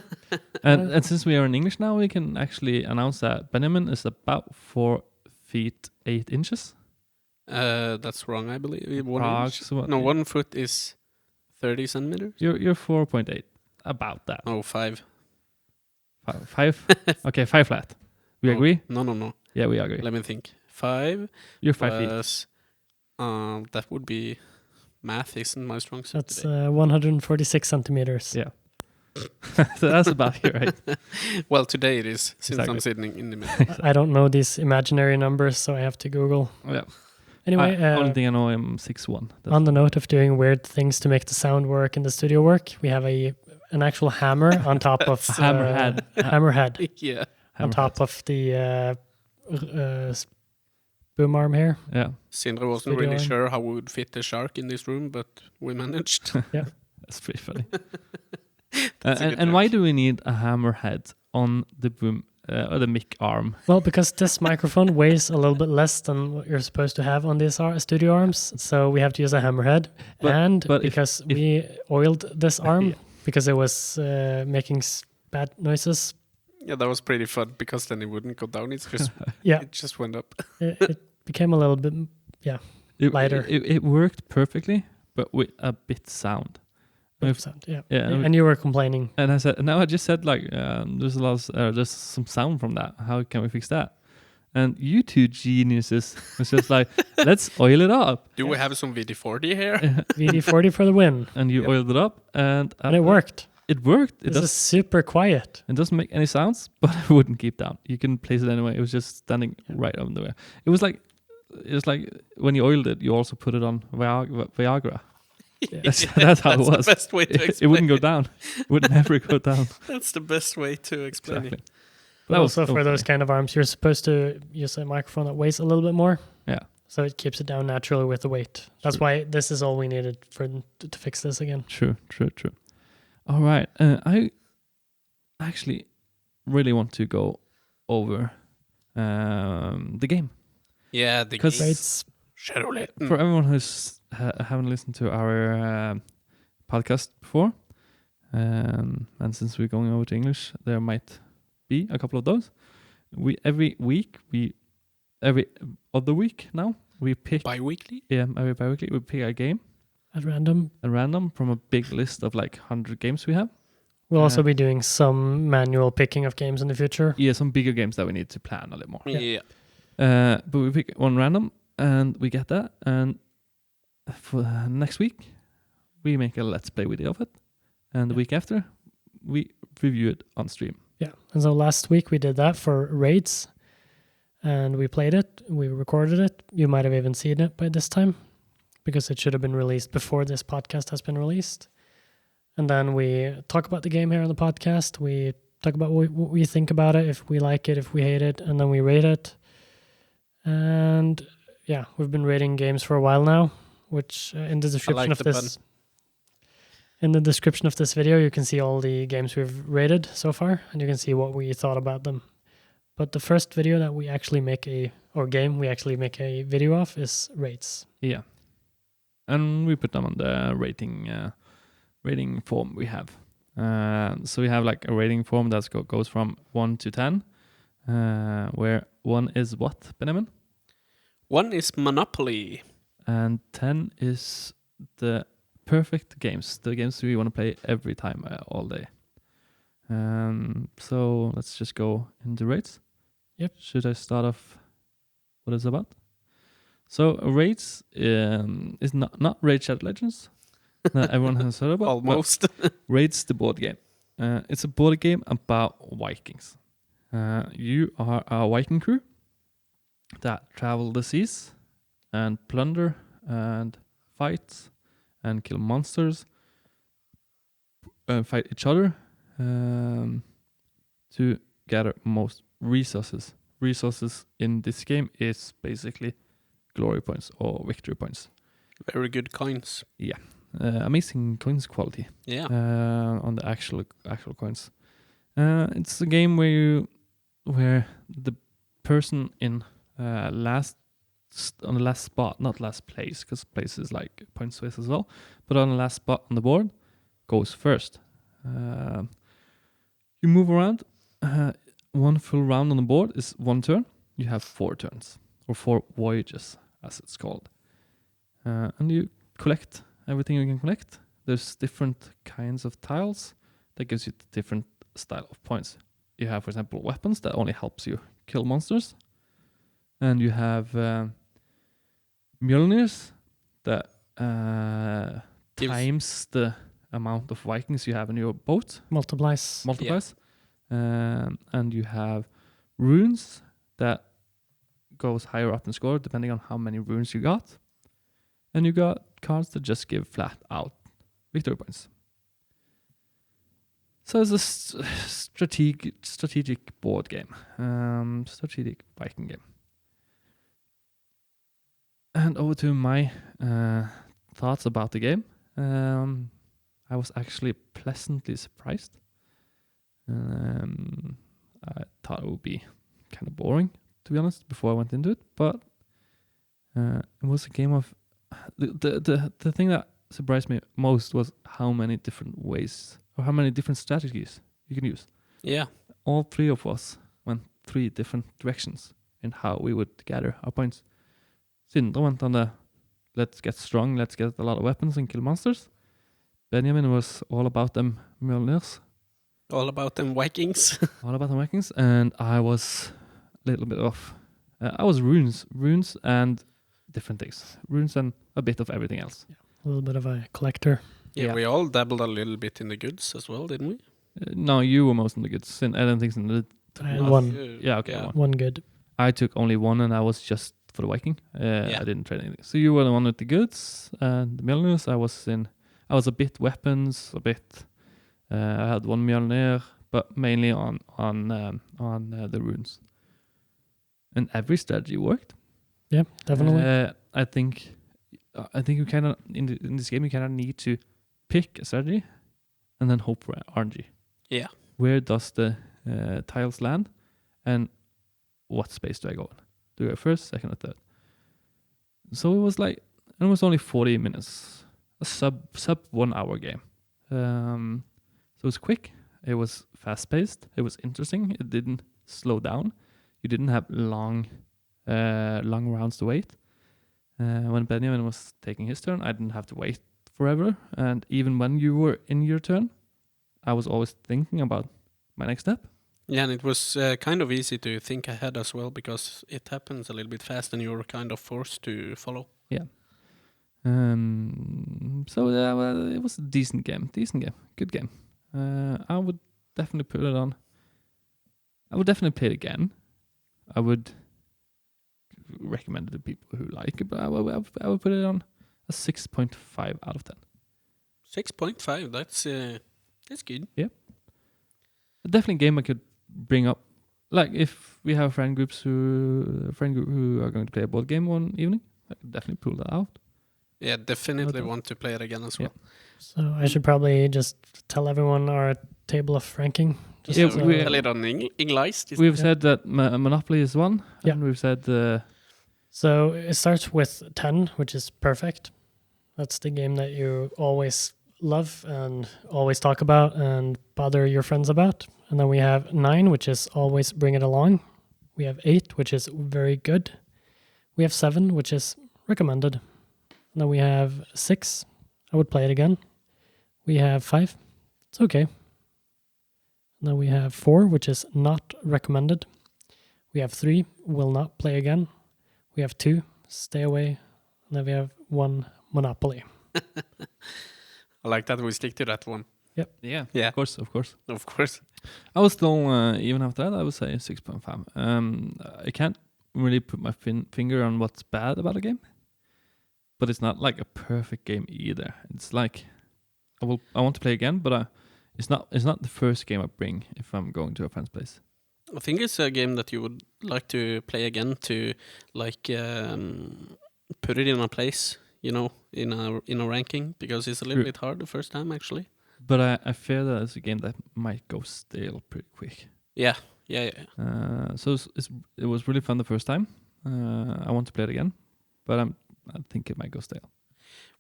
Speaker 1: and since we are in English now, we can actually announce that Benjamin is about 4 feet 8 inches.
Speaker 2: That's wrong, I believe. 1 inch.
Speaker 1: So
Speaker 2: No, 1 foot is 30 centimeters.
Speaker 1: You're 4.8. About that.
Speaker 2: Oh, 5.
Speaker 1: 5? Okay, 5 flat. We agree?
Speaker 2: No.
Speaker 1: Yeah, we agree.
Speaker 2: Let me think. 5.
Speaker 1: You're 5
Speaker 2: feet. That would be... Math isn't my strong suit.
Speaker 3: That's 146 centimeters.
Speaker 1: Yeah. So that's about here, right?
Speaker 2: Well, today it is, since I'm sitting in the middle.
Speaker 3: I don't know these imaginary numbers, so I have to Google.
Speaker 1: Yeah.
Speaker 3: Anyway,
Speaker 1: only thing I know, I'm 6'1".
Speaker 3: On the note of doing weird things to make the sound work and the studio work, we have an actual hammer on top of
Speaker 1: hammerhead.
Speaker 3: Hammerhead.
Speaker 2: Yeah.
Speaker 3: On top of the boom arm here.
Speaker 1: Yeah.
Speaker 2: Sindre wasn't really sure how we would fit the shark in this room, but we managed.
Speaker 3: Yeah.
Speaker 1: That's pretty funny. And why do we need a hammerhead on the boom or the mic arm?
Speaker 3: Well, because this microphone weighs a little bit less than what you're supposed to have on these studio arms, so we have to use a hammerhead. But because we oiled this arm because it was making bad noises.
Speaker 2: Yeah, that was pretty fun because then it wouldn't go down. It's just it just went up.
Speaker 3: It became a little bit lighter.
Speaker 1: It worked perfectly, but with a bit sound.
Speaker 3: Sound, yeah. And you were complaining.
Speaker 1: And I said, I just said there's some sound from that. How can we fix that? And you two geniuses was just like, let's oil it up.
Speaker 2: Do we have some VD40 here?
Speaker 3: VD40 for the win.
Speaker 1: And you oiled it up, and
Speaker 3: it worked.
Speaker 1: It worked.
Speaker 3: This is super quiet.
Speaker 1: It doesn't make any sounds, but it wouldn't keep down. You can place it anyway. It was just standing right on the way. It was like when you oiled it, you also put it on Viagra.
Speaker 3: Yeah.
Speaker 1: That's how it was.
Speaker 2: The best way to explain
Speaker 1: it wouldn't go down. It would never go down.
Speaker 2: That's the best way to explain it.
Speaker 3: But also for those kind of arms, you're supposed to use a microphone that weighs a little bit more.
Speaker 1: Yeah.
Speaker 3: So it keeps it down naturally with the weight. That's why this is all we needed to fix this again.
Speaker 1: True. All right. I actually really want to go over the game.
Speaker 2: Yeah, the game.
Speaker 3: It's
Speaker 1: for everyone who's haven't listened to our podcast before, and since we're going over to English, there might be a couple of those. Every other week now we pick
Speaker 2: bi-weekly.
Speaker 1: Yeah, every bi-weekly we pick a game
Speaker 3: at random
Speaker 1: from a big list of like 100 games we have.
Speaker 3: We'll also be doing some manual picking of games in the future.
Speaker 1: Yeah, some bigger games that we need to plan a little more.
Speaker 2: Yeah.
Speaker 1: But we pick one random and we get that, and for next week we make a let's play video of it, and the week after we review it on stream.
Speaker 3: Yeah, and so last week we did that for raids, and we played it, we recorded it. You might have even seen it by this time, because it should have been released before this podcast has been released. And then we talk about the game here on the podcast. We talk about what we think about it, if we like it, if we hate it, and then we rate it. And yeah, we've been rating games for a while now, which in the description of this video, you can see all the games we've rated so far, and you can see what we thought about them. But the first video that we actually make game we actually make a video of is rates.
Speaker 1: Yeah. And we put them on the rating form we have. So we have like a rating form that goes from 1 to 10, where 1 is what, Benjamin?
Speaker 2: 1 is Monopoly.
Speaker 1: And 10 is the perfect games, the games we want to play every time, all day. So let's just go into rates.
Speaker 3: Yep.
Speaker 1: Should I start off what it's about? So rates is not Raid Shadow Legends. Everyone has heard about.
Speaker 2: Almost.
Speaker 1: Raid's the board game. It's a board game about Vikings. You are a Viking crew, that travel the seas and plunder and fight and kill monsters and fight each other to gather most resources. Resources in this game is basically glory points or victory points.
Speaker 2: Very good coins.
Speaker 1: Amazing coins quality.
Speaker 2: Yeah.
Speaker 1: On the actual coins. It's a game where the person in on the last spot, not last place, because place is like point space as well, but on the last spot on the board goes first. You move around. One full round on the board is one turn. You have 4 turns, or 4 voyages, as it's called. And you collect everything you can collect. There's different kinds of tiles that gives you different style of points. You have, for example, weapons that only helps you kill monsters. And you have Mjolnirs that times the amount of Vikings you have in your boat.
Speaker 3: Multiplies.
Speaker 1: And you have runes that goes higher up in score depending on how many runes you got. And you got cards that just give flat out victory points. So it's a strategic board game, strategic Viking game. And over to my thoughts about the game. I was actually pleasantly surprised. I thought it would be kind of boring, to be honest, before I went into it. But it was a game of the thing that surprised me most was how many different ways or how many different strategies you can use.
Speaker 2: Yeah.
Speaker 1: All 3 of us went 3 different directions in how we would gather our points. Sindre went on the let's get strong, let's get a lot of weapons and kill monsters. Benjamin was all about them Mjolnirs.
Speaker 2: All about them Vikings.
Speaker 1: All about the Vikings. And I was a little bit off. I was runes and different things. Runes and a bit of everything else.
Speaker 3: Yeah, a little bit of a collector.
Speaker 2: Yeah, we all dabbled a little bit in the goods as well, didn't we?
Speaker 1: No, you were most in the goods. I don't think so.
Speaker 3: I had one.
Speaker 1: Yeah, okay.
Speaker 2: Yeah.
Speaker 3: One good.
Speaker 1: I took only one, and I was just for the Viking. I didn't trade anything. So you were the one with the goods and the Mjolnirs. I was a bit weapons, a bit. I had one Mjolnir, but mainly on the runes. And every strategy worked.
Speaker 3: Yeah, definitely.
Speaker 1: I think you kind of in this game you kind of need to pick a strategy and then hope for RNG.
Speaker 2: Yeah.
Speaker 1: Where does the tiles land, and what space do I go in? Do I go first, second, or third? So it was only 40 minutes, a sub 1 hour game. So it was quick. It was fast paced. It was interesting. It didn't slow down. You didn't have long rounds to wait. When Benjamin was taking his turn, I didn't have to wait forever. And even when you were in your turn, I was always thinking about my next step.
Speaker 2: Yeah, and it was kind of easy to think ahead as well because it happens a little bit fast and you're kind of forced to follow.
Speaker 1: Yeah. So it was a decent game, good game. I would definitely put it on. I would definitely play it again. I would recommend it to people who like it, but I would put it on a 6.5 out of 10.
Speaker 2: 6.5, that's good.
Speaker 1: Yeah. Definitely a game I could bring up. Like if we have friend group who are going to play a board game one evening, I could definitely pull that out.
Speaker 2: Yeah, definitely want to play it again as well.
Speaker 3: So I should probably just tell everyone our table of ranking.
Speaker 2: We tell it on English.
Speaker 1: We've said that Monopoly is 1, and we've said...
Speaker 3: So it starts with 10, which is perfect. That's the game that you always love and always talk about and bother your friends about. And then we have 9, which is always bring it along. We have 8, which is very good. We have 7, which is recommended. And then we have 6. I would play it again. We have 5. It's okay. And then we have 4, which is not recommended. We have 3, will not play again. We have 2, stay away. And then we have 1, Monopoly.
Speaker 2: I like that we stick to that one.
Speaker 3: Yep.
Speaker 1: Yeah.
Speaker 2: Yeah.
Speaker 1: Of course.
Speaker 2: Of course.
Speaker 1: I was still, even after that, I would say 6.5. I can't really put my finger on what's bad about a game, but it's not like a perfect game either. It's like I want to play again, but it's not the first game I bring if I'm going to a friend's place.
Speaker 2: I think it's a game that you would like to play again to like put it in a place, in a ranking, because it's a little bit hard the first time actually.
Speaker 1: But I fear that it's a game that might go stale pretty quick.
Speaker 2: Yeah.
Speaker 1: So it was really fun the first time. I want to play it again, but I think it might go stale.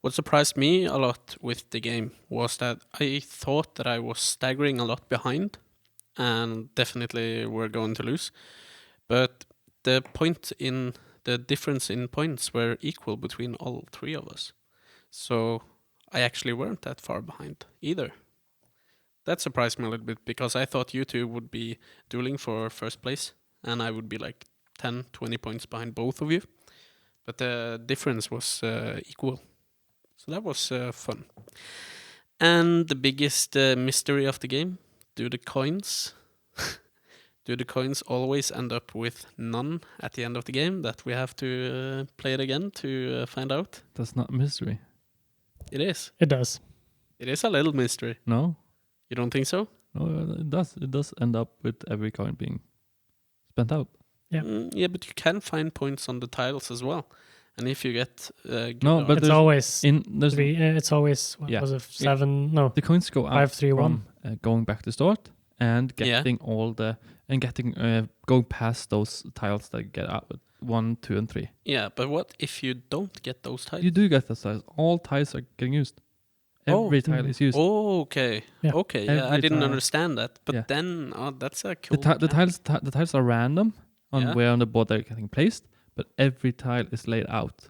Speaker 2: What surprised me a lot with the game was that I thought that I was staggering a lot behind and definitely were going to lose. But the difference in points were equal between all three of us. So I actually weren't that far behind either. That surprised me a little bit because I thought you two would be dueling for first place and I would be like 10, 20 points behind both of you. But the difference was equal. So that was fun. And the biggest mystery of the game, do the coins always end up with none at the end of the game that we have to play it again to find out?
Speaker 1: That's not a mystery.
Speaker 2: It is.
Speaker 3: It does.
Speaker 2: It is a little mystery.
Speaker 1: No?
Speaker 2: You don't think so?
Speaker 1: No, it does. It does end up with every coin being spent out.
Speaker 3: Yeah.
Speaker 2: Yeah, but you can find points on the tiles as well. And if you get
Speaker 1: No, but
Speaker 3: it's always
Speaker 1: there's
Speaker 3: three. It's always was it 7? No,
Speaker 1: the coins go out
Speaker 3: 5, 3, 1.
Speaker 1: Going back to start and getting going past those tiles that get out with 1, 2, and 3.
Speaker 2: Yeah, but what if you don't get those tiles?
Speaker 1: You do get those tiles. All tiles are getting used. Every tile is used.
Speaker 2: Oh, okay.
Speaker 3: Yeah.
Speaker 2: Okay, yeah, I didn't understand that. But
Speaker 1: Yeah.
Speaker 2: then, that's a cool...
Speaker 1: The tiles are random on where on the board they're getting placed, but every tile is laid out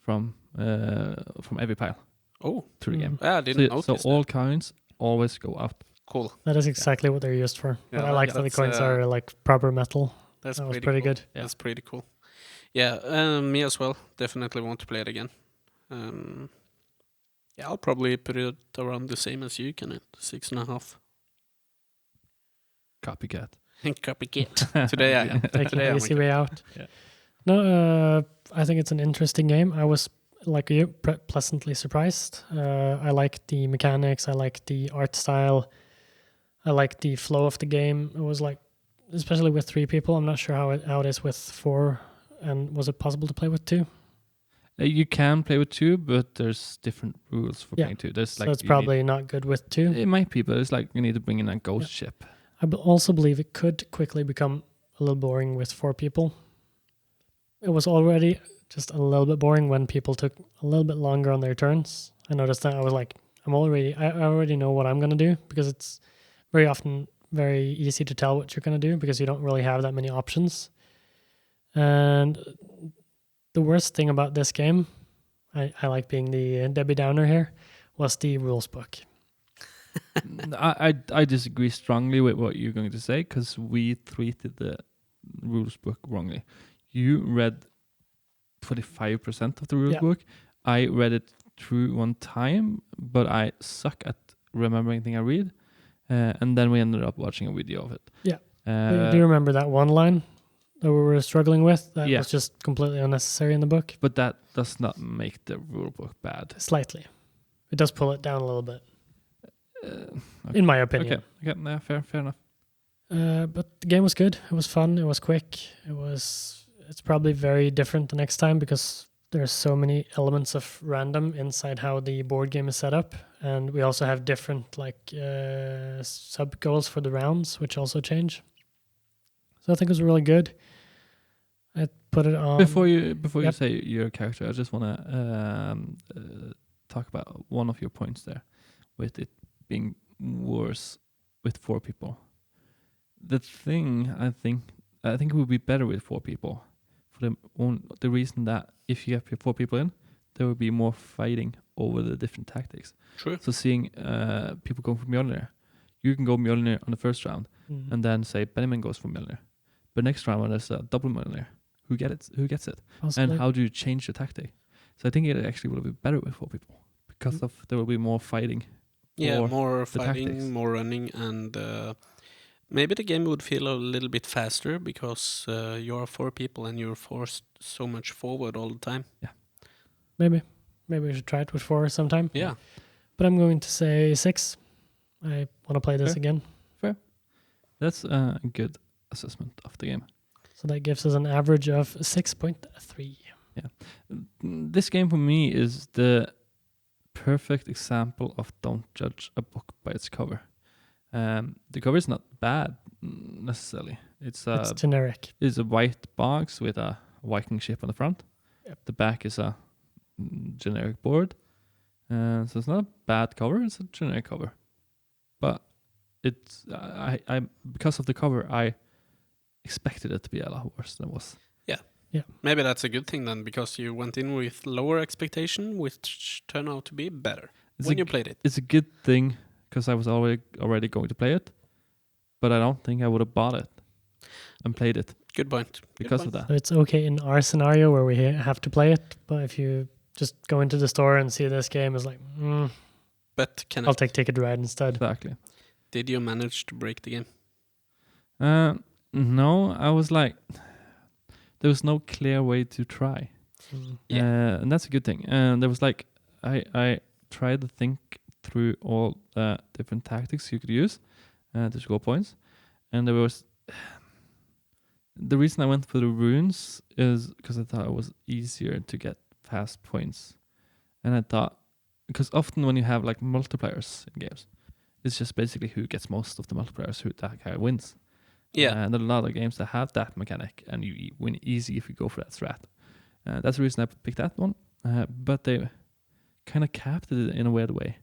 Speaker 1: from every pile.
Speaker 2: Oh,
Speaker 1: through the game.
Speaker 2: I didn't notice
Speaker 1: So
Speaker 2: that.
Speaker 1: all coins always go out.
Speaker 2: Cool.
Speaker 3: That is exactly what they're used for.
Speaker 2: Yeah,
Speaker 3: But I like that the
Speaker 2: that's,
Speaker 3: coins are like proper metal.
Speaker 2: That's
Speaker 3: That was pretty
Speaker 2: cool.
Speaker 3: good.
Speaker 1: Yeah.
Speaker 2: That's pretty cool. Yeah, me as well. Definitely want to play it again. I'll probably put it around the same as you can. 6.5.
Speaker 1: Copycat.
Speaker 2: Copycat. Today I am.
Speaker 3: Taking
Speaker 2: Today
Speaker 3: the
Speaker 2: I'm
Speaker 3: easy
Speaker 2: a
Speaker 3: way out.
Speaker 1: Yeah.
Speaker 3: No, I think it's an interesting game. I was, like you, pleasantly surprised. I like the mechanics. I like the art style. I like the flow of the game. It was like, especially with 3 people. I'm not sure how it is with 4. And was it possible to play with 2?
Speaker 1: You can play with 2, but there's different rules for playing 2. There's
Speaker 3: So it's probably not good with 2.
Speaker 1: It might be, but it's like you need to bring in a ghost ship.
Speaker 3: I also believe it could quickly become a little boring with 4 people. It was already just a little bit boring when people took a little bit longer on their turns. I noticed that. I was like, I already know what I'm going to do, because it's very often very easy to tell what you're going to do because you don't really have that many options. And the worst thing about this game, I like being the Debbie Downer here, was the rules book.
Speaker 1: I disagree strongly with what you're going to say, because we treated the rules book wrongly. You read 25% of the rules book. I read it through one time, but I suck at remembering things I read. And then we ended up watching a video of it.
Speaker 3: Yeah. Do you remember that one line that we were struggling with? That was just completely unnecessary in the book.
Speaker 1: But that does not make the rule book bad.
Speaker 3: Slightly. It does pull it down a little bit. Okay. In my opinion.
Speaker 1: Okay. No, fair enough.
Speaker 3: But the game was good. It was fun. It was quick. It's probably very different the next time because there's so many elements of random inside how the board game is set up. And we also have different sub goals for the rounds, which also change. So I think it was really good. I put it on.
Speaker 1: Before you say your character, I just want to talk about one of your points there, with it being worse with 4 people. The thing I think it would be better with 4 people, for the reason that if you have 4 people in, there will be more fighting over the different tactics.
Speaker 2: True.
Speaker 1: So seeing people go for Mjolnir, you can go Mjolnir on the first round, and then say Benjamin goes for Mjolnir. But next round when there's a double Mjolnir, who gets it?
Speaker 3: Possibly.
Speaker 1: And how do you change the tactic? So I think it actually will be better with 4 people because of there will be more fighting.
Speaker 2: Yeah, more fighting,
Speaker 1: tactics.
Speaker 2: more running, and Maybe the game would feel a little bit faster because you're 4 people and you're forced so much forward all the time.
Speaker 3: Maybe we should try it with 4 sometime.
Speaker 2: Yeah.
Speaker 3: But I'm going to say 6. I want to play this
Speaker 1: Fair.
Speaker 3: again.
Speaker 1: That's a good assessment of the game.
Speaker 3: So that gives us an average of 6.3.
Speaker 1: This game for me is the perfect example of don't judge a book by its cover. The cover is not bad necessarily. It's
Speaker 3: generic.
Speaker 1: It's a white box with a Viking ship on the front.
Speaker 3: Yep.
Speaker 1: The back is a generic board. So it's not a bad cover. It's a generic cover, but it's I because of the cover I expected it to be a lot worse than it was.
Speaker 2: Maybe that's a good thing then, because you went in with lower expectation, which turned out to be better when you played it.
Speaker 1: It's a good thing because I was already going to play it, but I don't think I would have bought it and played it
Speaker 2: Good point.
Speaker 1: because of that.
Speaker 3: So it's okay in our scenario where we have to play it, but if you just go into the store and see this game, it's like,
Speaker 2: But
Speaker 3: I'll take Ticket to Ride instead.
Speaker 1: Exactly.
Speaker 2: did you manage to break the game?
Speaker 1: No, I was like, there was no clear way to try. And that's a good thing. And there was like, I tried to think through all the different tactics you could use to score points. And there was, the reason I went for the runes is because I thought it was easier to get fast points. And I thought, because often when you have like multipliers in games, it's just basically who gets most of the multipliers, who that guy wins.
Speaker 2: Yeah.
Speaker 1: And there are a lot of games that have that mechanic, and you win easy if you go for that strat. That's the reason I picked that one. But they kind of capped it in a weird way.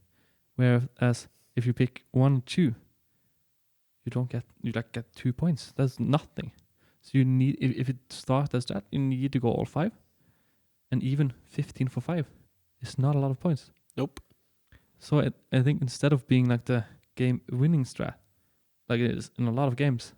Speaker 1: Whereas if you pick 1, 2, you get 2 points. That's nothing. So you need, if it starts as that, you need to go all 5. And even 15 for 5 is not a lot of points.
Speaker 2: Nope.
Speaker 1: So I think instead of being like the game winning strat, like it is in a lot of games,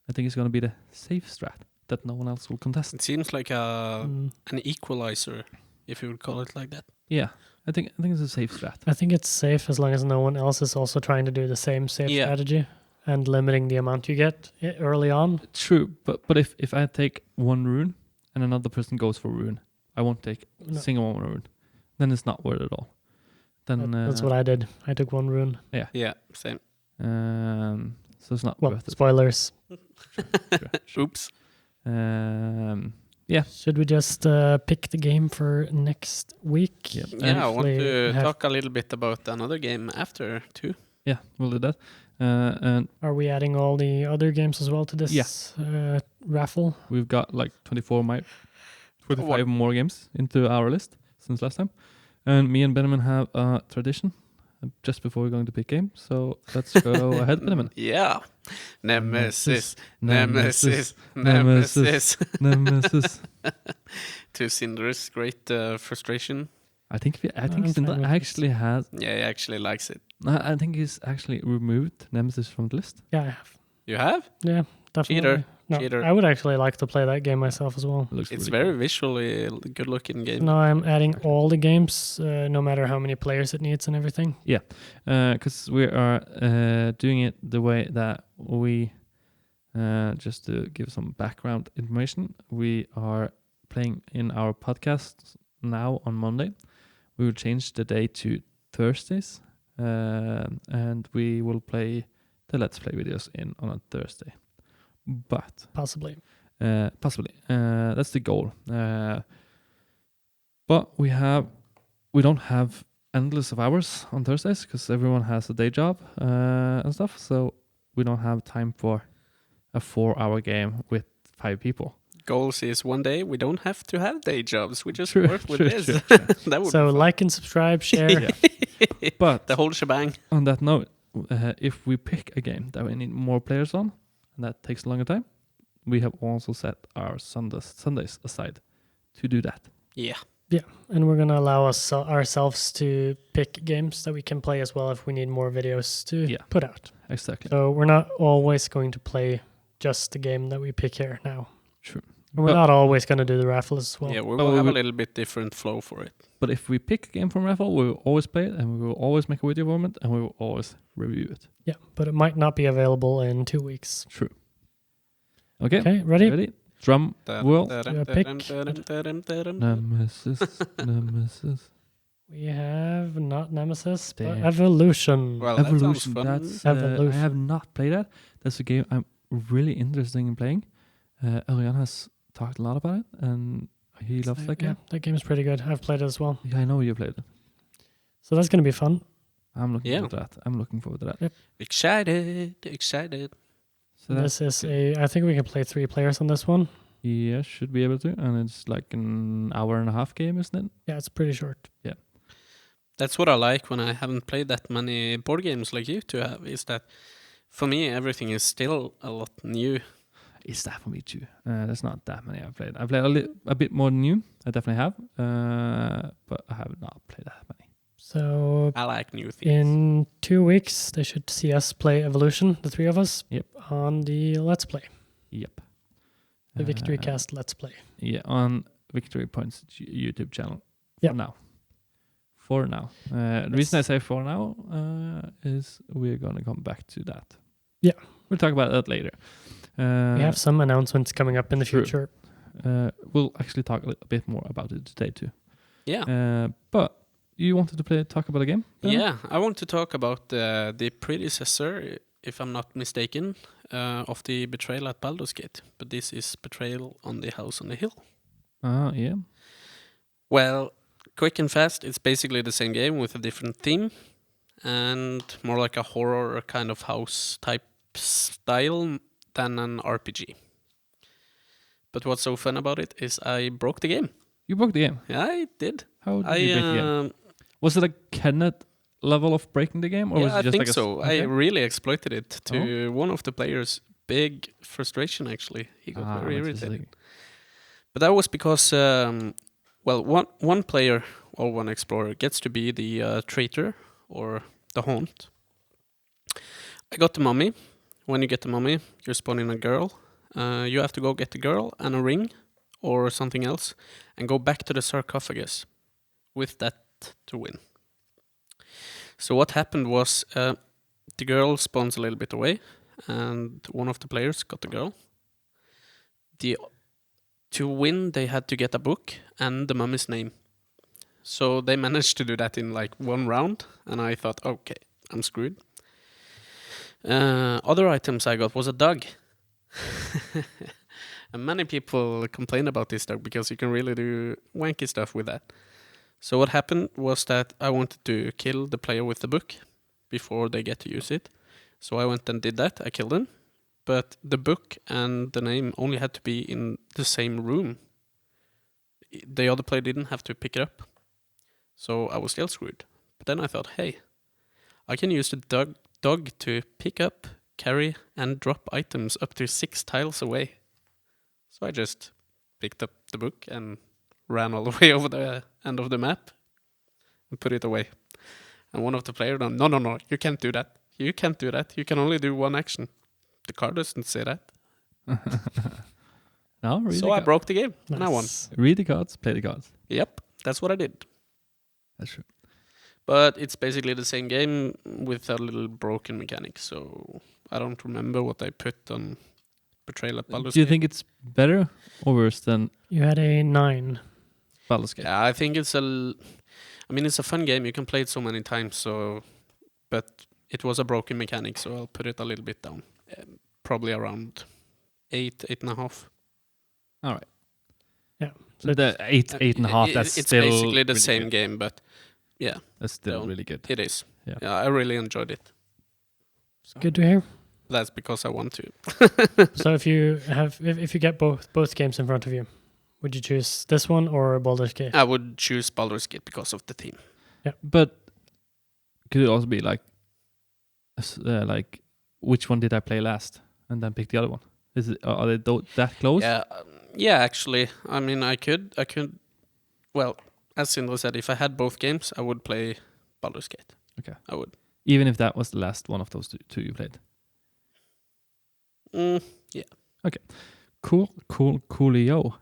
Speaker 1: I think it's going to be the safe strat that no one else will contest.
Speaker 2: It seems like an equalizer, if you would call it like that.
Speaker 1: Yeah, I think it's a safe strat.
Speaker 3: I think it's safe as long as no one else is also trying to do the same safe strategy and limiting the amount you get early on.
Speaker 1: True, but if I take 1 rune and another person goes for rune, I won't take a single 1 rune. Then it's not worth it at all. Then
Speaker 3: that's what I did. I took 1 rune.
Speaker 2: Yeah, same.
Speaker 1: So it's not worth it.
Speaker 3: Spoilers.
Speaker 1: Sure.
Speaker 2: Oops.
Speaker 1: Yeah.
Speaker 3: Should we just pick the game for next week?
Speaker 1: Yep.
Speaker 2: Yeah, I want to talk a little bit about another game after too.
Speaker 1: Yeah, we'll do that. And
Speaker 3: are we adding all the other games as well to this raffle?
Speaker 1: We've got like 25 more games into our list since last time. And me and Benjamin have a tradition just before we're going to pick game. So let's go ahead, Benjamin.
Speaker 2: Yeah. Nemesis. To Cinder's great frustration.
Speaker 1: I think Cinder actually has.
Speaker 2: Yeah, he actually likes it.
Speaker 1: I think he's actually removed Nemesis from the list.
Speaker 3: Yeah, I have.
Speaker 2: You have?
Speaker 3: Yeah, definitely.
Speaker 2: Cheater.
Speaker 3: I would actually like to play that game myself as well.
Speaker 1: It's
Speaker 2: really
Speaker 1: very
Speaker 2: cool. Visually good looking game.
Speaker 3: No, I'm adding all the games, no matter how many players it needs and everything.
Speaker 1: Yeah, because we are doing it the way that we, just to give some background information, we are playing in our podcast now on Monday. We will change the day to Thursdays, and we will play the Let's Play videos on a Thursday. But
Speaker 3: possibly,
Speaker 1: that's the goal. But we don't have endless of hours on Thursdays because everyone has a day job and stuff. So we don't have time for a 4-hour game with 5 people.
Speaker 2: Goals is one day we don't have to have day jobs. We just work with this.
Speaker 3: That would so like and subscribe, share.
Speaker 1: But
Speaker 2: the whole shebang.
Speaker 1: On that note, if we pick a game that we need more players on, and that takes a longer time, we have also set our Sundays aside to do that.
Speaker 2: Yeah,
Speaker 3: and we're gonna allow ourselves to pick games that we can play as well if we need more videos to put out.
Speaker 1: Exactly.
Speaker 3: So we're not always going to play just the game that we pick here now.
Speaker 1: True.
Speaker 3: We're not always going to do the raffle as well.
Speaker 2: Yeah, we will have a little bit different flow for it.
Speaker 1: But if we pick a game from raffle, we will always play it, and we will always make a video from it, and we will always review it.
Speaker 3: Yeah, but it might not be available in 2 weeks.
Speaker 1: True. Okay.
Speaker 3: Okay, ready?
Speaker 1: Drum roll.
Speaker 3: Pick.
Speaker 1: Nemesis.
Speaker 3: We have not Nemesis, but
Speaker 1: Damn.
Speaker 3: Evolution.
Speaker 2: Well,
Speaker 1: Evolution.
Speaker 2: that sounds
Speaker 1: That's
Speaker 2: fun.
Speaker 3: Evolution.
Speaker 1: I have not played that. That's a game I'm really interested in playing. Elian has talked a lot about it, and he loves that game.
Speaker 3: Yeah, that game's pretty good. I've played it as well.
Speaker 1: Yeah, I know you played it.
Speaker 3: So that's going to be fun.
Speaker 1: I'm looking forward to that. I'm looking forward to that.
Speaker 3: Yep.
Speaker 2: Excited.
Speaker 1: So
Speaker 3: This is I think we can play 3 players on this one.
Speaker 1: Yeah, should be able to. And it's like an hour and a half game, isn't it?
Speaker 3: Yeah, it's pretty short.
Speaker 2: That's what I like when I haven't played that many board games like you two have, is that for me everything is still a lot new.
Speaker 1: It's that for me too. There's not that many I've played. I've played a bit more than you. I definitely have. But I have not played that many.
Speaker 3: So
Speaker 2: I like new things.
Speaker 3: in 2 weeks, they should see us play Evolution, the 3 of us,
Speaker 1: Yep.
Speaker 3: on the Let's Play,
Speaker 1: Yep.
Speaker 3: the Victory Cast Let's Play.
Speaker 1: Yeah, on Victory Point's YouTube channel.
Speaker 3: Yep.
Speaker 1: For now. The reason I say for now is we're going to come back to that.
Speaker 3: Yeah.
Speaker 1: We'll talk about that later.
Speaker 3: We have some announcements coming up in the
Speaker 1: true.
Speaker 3: future.
Speaker 1: We'll actually talk a bit more about it today too.
Speaker 2: Yeah.
Speaker 1: But you wanted to talk about a game? Ben?
Speaker 2: Yeah, I want to talk about the predecessor, if I'm not mistaken, of the Betrayal at Baldur's Gate. But this is Betrayal on the House on the Hill.
Speaker 1: Yeah.
Speaker 2: Well, quick and fast, it's basically the same game with a different theme and more like a horror kind of house type style than an RPG. But what's so fun about it is I broke the game.
Speaker 1: You broke the game.
Speaker 2: Yeah, I did.
Speaker 1: How did you break the game? Was it a Kenneth level of breaking the game, or was it just
Speaker 2: I think
Speaker 1: like
Speaker 2: so.
Speaker 1: Okay.
Speaker 2: I really exploited it to one of the players' big frustration. Actually, he got very
Speaker 1: that's
Speaker 2: irritated.
Speaker 1: interesting.
Speaker 2: But that was because, one player or one explorer gets to be the traitor or the haunt. I got the mummy. When you get the mummy, you're spawning a girl. You have to go get the girl and a ring or something else, and go back to the sarcophagus with that to win. So what happened was the girl spawns a little bit away, and one of the players got the girl. To win, they had to get a book and the mummy's name. So they managed to do that in like one round, and I thought, okay, I'm screwed. Other items I got was a dog. And many people complain about this dog because you can really do wanky stuff with that. So what happened was that I wanted to kill the player with the book before they get to use it. So I went and did that. I killed him. But the book and the name only had to be in the same room. The other player didn't have to pick it up. So I was still screwed. But then I thought, hey, I can use the dog to pick up, carry, and drop items up to 6 tiles away. So I just picked up the book and ran all the way over the end of the map and put it away. And one of the players, no, you can't do that. You can't do that. You can only do one action. The card doesn't say that.
Speaker 1: No, read
Speaker 2: So I broke the game and I won.
Speaker 3: Nice.
Speaker 1: Read the cards, play the cards.
Speaker 2: Yep, that's what I did.
Speaker 1: That's true.
Speaker 2: But it's basically the same game with a little broken mechanic. So I don't remember what I put on Betrayal at Baldur's
Speaker 1: Do you
Speaker 2: Gate.
Speaker 1: think it's better or worse than
Speaker 3: You had a 9.
Speaker 1: Baldur's Gate?
Speaker 2: Yeah, I think it's a fun game. You can play it so many times. But it was a broken mechanic, so I'll put it a little bit down. Probably around 8.5.
Speaker 1: All right.
Speaker 3: Yeah.
Speaker 1: So the 8.5. That's
Speaker 2: it's
Speaker 1: still
Speaker 2: basically the
Speaker 1: really
Speaker 2: same
Speaker 1: good.
Speaker 2: game, but yeah,
Speaker 1: That's still
Speaker 2: No.
Speaker 1: really good.
Speaker 2: it is.
Speaker 1: Yeah.
Speaker 2: Yeah, I really enjoyed it.
Speaker 3: It's good to hear.
Speaker 2: That's because I want to.
Speaker 3: So if you get both games in front of you, would you choose this one or Baldur's Gate?
Speaker 2: I would choose Baldur's Gate because of the theme.
Speaker 1: But could it also be like which one did I play last, and then pick the other one? Are they that close?
Speaker 2: Yeah. Actually, I mean, I could. Well, as Sindre said, if I had both games, I would play Baldur's Gate.
Speaker 1: Okay.
Speaker 2: I would.
Speaker 1: Even if that was the last one of those two you played.
Speaker 2: Yeah.
Speaker 1: Coolio.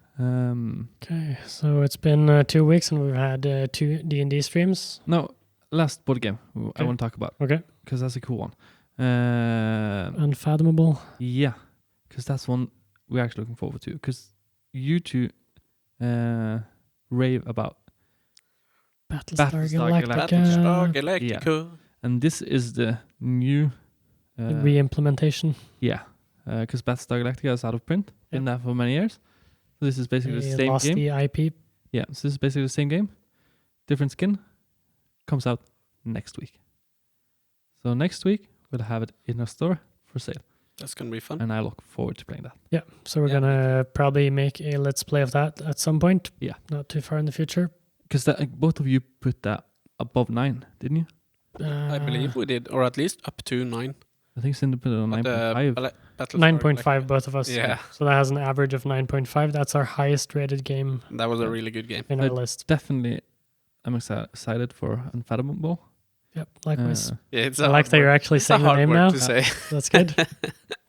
Speaker 3: Okay, so it's been 2 weeks and we've had 2 D&D streams.
Speaker 1: No, last board game I
Speaker 3: Okay.
Speaker 1: want to talk about.
Speaker 3: Okay.
Speaker 1: Because that's a cool one.
Speaker 3: Unfathomable.
Speaker 1: Yeah, because that's one we're actually looking forward to. Because you two rave about
Speaker 3: Battlestar
Speaker 1: Galactica.
Speaker 2: Battlestar Galactica.
Speaker 1: and this is the new
Speaker 3: The re-implementation.
Speaker 1: yeah, because Battlestar Galactica is out of print.
Speaker 3: Yeah.
Speaker 1: Been that for many years. So this is basically the
Speaker 3: They
Speaker 1: same
Speaker 3: lost
Speaker 1: game.
Speaker 3: the IP.
Speaker 1: Yeah, so this is basically the same game. Different skin. Comes out next week. So next week we'll have it in our store for sale.
Speaker 2: That's gonna be fun.
Speaker 1: And I look forward to playing that.
Speaker 3: Yeah, so we're
Speaker 2: Yeah.
Speaker 3: gonna probably make a let's play of that at some point.
Speaker 1: Yeah.
Speaker 3: Not too far in the future.
Speaker 1: Because both of you put that above 9, didn't you?
Speaker 2: I believe we did, or at least up to 9.
Speaker 1: I think Cindy put it on 9.5.
Speaker 3: 9.5, both of us.
Speaker 2: Yeah.
Speaker 3: So that has an average of 9.5. That's our highest rated game
Speaker 2: That was a really good game.
Speaker 3: in our
Speaker 1: But
Speaker 3: list.
Speaker 1: Definitely, I'm excited for Unfathomable.
Speaker 3: Yep, likewise.
Speaker 2: Yeah, it's
Speaker 3: I like that you're actually
Speaker 2: it's a
Speaker 3: saying the
Speaker 2: hard
Speaker 3: name
Speaker 2: word
Speaker 3: now.
Speaker 2: to say.
Speaker 3: That's good.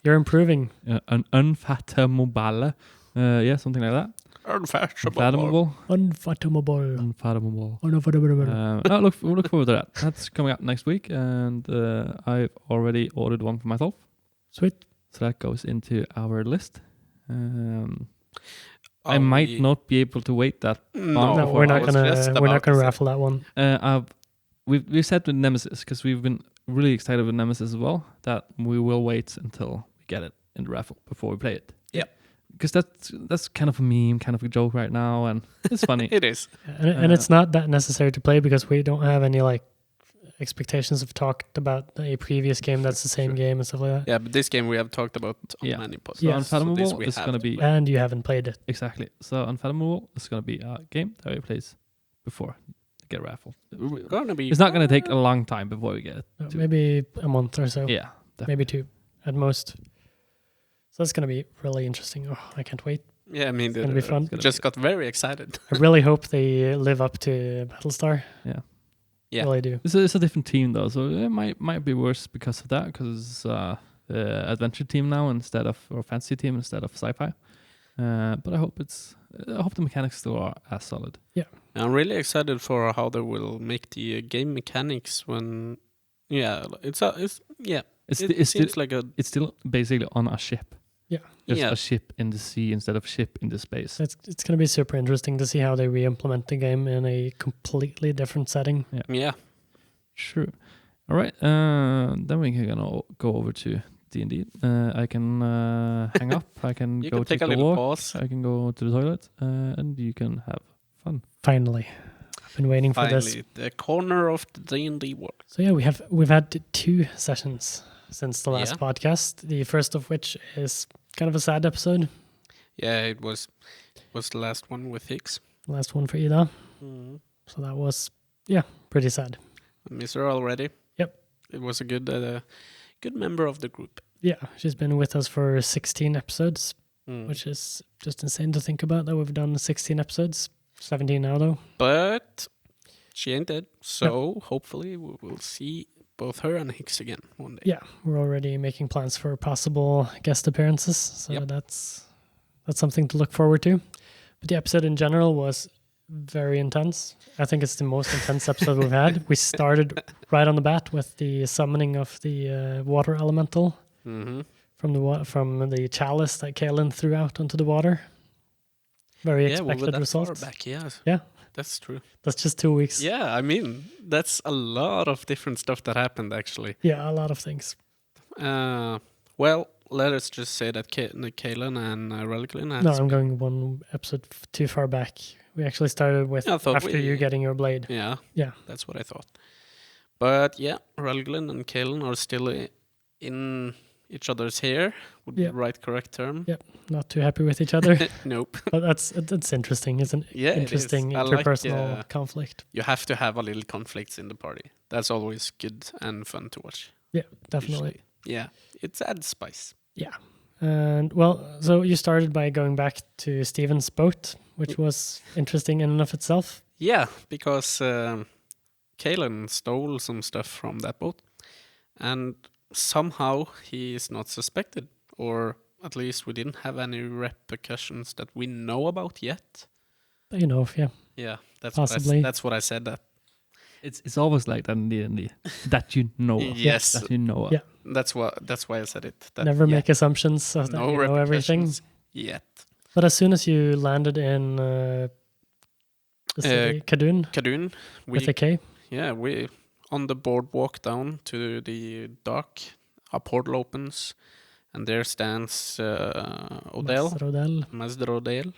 Speaker 3: You're improving.
Speaker 1: An Unfathomable. Yeah, something like that.
Speaker 2: Unfathomable.
Speaker 3: Unfathomable.
Speaker 1: Unfathomable.
Speaker 3: Unfathomable.
Speaker 1: We'll look forward to that. That's coming out next week, and I've already ordered one for myself.
Speaker 3: Sweet.
Speaker 1: So that goes into our list. I might not be able to wait that.
Speaker 2: No,
Speaker 3: No, we're not
Speaker 2: I was just
Speaker 3: gonna
Speaker 2: about to say.
Speaker 3: raffle that one.
Speaker 1: We've said with Nemesis, because we've been really excited with Nemesis as well, that we will wait until we get it in the raffle before we play it.
Speaker 2: Yep.
Speaker 1: Because that's kind of a meme, kind of a joke right now, and it's funny.
Speaker 2: It is.
Speaker 3: And it's not that necessary to play because we don't have any like expectations of talked about a previous game that's the same game and stuff like that.
Speaker 2: Yeah, but this game we have talked about on
Speaker 1: Yeah.
Speaker 2: many podcasts.
Speaker 1: So
Speaker 3: Yeah.
Speaker 1: Unfathomable
Speaker 2: we
Speaker 1: is
Speaker 2: have
Speaker 1: going to
Speaker 2: to
Speaker 1: be
Speaker 3: And you haven't played it.
Speaker 1: exactly. So Unfathomable is going to be a game that we play before we get raffled.
Speaker 2: Gonna be.
Speaker 1: It's not going to take a long time before we get it.
Speaker 3: No,
Speaker 1: to-
Speaker 3: maybe a month or so.
Speaker 1: Yeah, definitely.
Speaker 3: Maybe 2 at most. So that's going to be really interesting. Oh, I can't wait.
Speaker 2: Yeah, I mean,
Speaker 3: It's gonna be fun.
Speaker 2: Just got very excited.
Speaker 3: I really hope they live up to Battlestar.
Speaker 1: Yeah.
Speaker 2: Yeah.
Speaker 3: Really do.
Speaker 1: It's a different team though, so it might be worse because of that. Because adventure team now or fantasy team instead of sci-fi. But I hope the mechanics still are as solid.
Speaker 2: I'm really excited for how they will make the game mechanics when. Yeah, it
Speaker 1: It's
Speaker 2: seems like a.
Speaker 1: it's still basically on a ship.
Speaker 3: Yeah.
Speaker 1: Just
Speaker 2: Yeah.
Speaker 1: a ship in the sea instead of ship in the space.
Speaker 3: It's going to be super interesting to see how they re-implement the game in a completely different setting.
Speaker 2: Yeah.
Speaker 1: True. All right. Then we can go over to D&D. I can hang up. I can
Speaker 2: You
Speaker 1: go
Speaker 2: can take a
Speaker 1: the
Speaker 2: little
Speaker 1: walk.
Speaker 2: pause.
Speaker 1: I can go to the toilet, and you can have fun.
Speaker 3: Finally. I've been waiting for this.
Speaker 2: Finally, the corner of the D&D world.
Speaker 3: So yeah, we've had 2 sessions since the last
Speaker 2: Yeah.
Speaker 3: podcast. The first of which is kind of a sad episode.
Speaker 2: Yeah, it was the last one with Higgs.
Speaker 3: Last one for Ida. So that was pretty sad.
Speaker 2: I miss her already.
Speaker 3: Yep.
Speaker 2: It was a good member of the group.
Speaker 3: Yeah, she's been with us for 16 episodes,
Speaker 2: Mm.
Speaker 3: which is just insane to think about that we've done 16 episodes. 17 now though.
Speaker 2: But she ain't dead, so hopefully we will see both her and Higgs again one day.
Speaker 3: Yeah, we're already making plans for possible guest appearances, so
Speaker 2: Yep.
Speaker 3: that's something to look forward to. But the episode in general was very intense. I think it's the most intense episode we've had. We started right on the bat with the summoning of the water elemental
Speaker 2: Mm-hmm.
Speaker 3: from the chalice that Kaelin threw out onto the water. Very expected
Speaker 2: that
Speaker 3: result.
Speaker 2: far back, yes.
Speaker 3: Yeah.
Speaker 2: That's true.
Speaker 3: That's just 2 weeks.
Speaker 2: Yeah, I mean, that's a lot of different stuff that happened, actually.
Speaker 3: Yeah, a lot of things.
Speaker 2: Well, let us just say that Kaelin and Reliquin has...
Speaker 3: No, I'm going one episode too far back. We actually started with
Speaker 2: I thought
Speaker 3: after you getting your blade.
Speaker 2: Yeah.
Speaker 3: Yeah.
Speaker 2: That's what I thought. But yeah, Reliquin and Kaelin are still in each other's hair, would be
Speaker 3: Yeah.
Speaker 2: the right correct term.
Speaker 3: Yeah. Not too happy with each other.
Speaker 2: Nope.
Speaker 3: But that's interesting. It's an
Speaker 2: Yeah, it is.
Speaker 3: interesting
Speaker 2: I like,
Speaker 3: interpersonal conflict.
Speaker 2: You have to have a little conflicts in the party. That's always good and fun to watch.
Speaker 3: Yeah, definitely.
Speaker 2: Usually. Yeah, it's adds spice.
Speaker 3: Yeah. And well, so you started by going back to Steven's boat, which was interesting in and of itself.
Speaker 2: Yeah, because Kaelin stole some stuff from that boat, and somehow he is not suspected, or at least we didn't have any repercussions that we know about yet.
Speaker 3: But you know, if
Speaker 2: Yeah,
Speaker 3: Possibly.
Speaker 2: that's what I said. That
Speaker 1: It's always like that in D&D. That you know of.
Speaker 2: yes,
Speaker 1: That you know of.
Speaker 3: Yeah.
Speaker 2: that's why I said it. That,
Speaker 3: never
Speaker 2: yeah,
Speaker 3: make assumptions so that
Speaker 2: no
Speaker 3: you know everything.
Speaker 2: repercussions yet.
Speaker 3: But as soon as you landed in the city, Kadun,
Speaker 2: Kadun,
Speaker 3: with a K,
Speaker 2: we on the boardwalk down to the dock, a portal opens, and there stands
Speaker 3: Masrodel.
Speaker 2: Master Odell,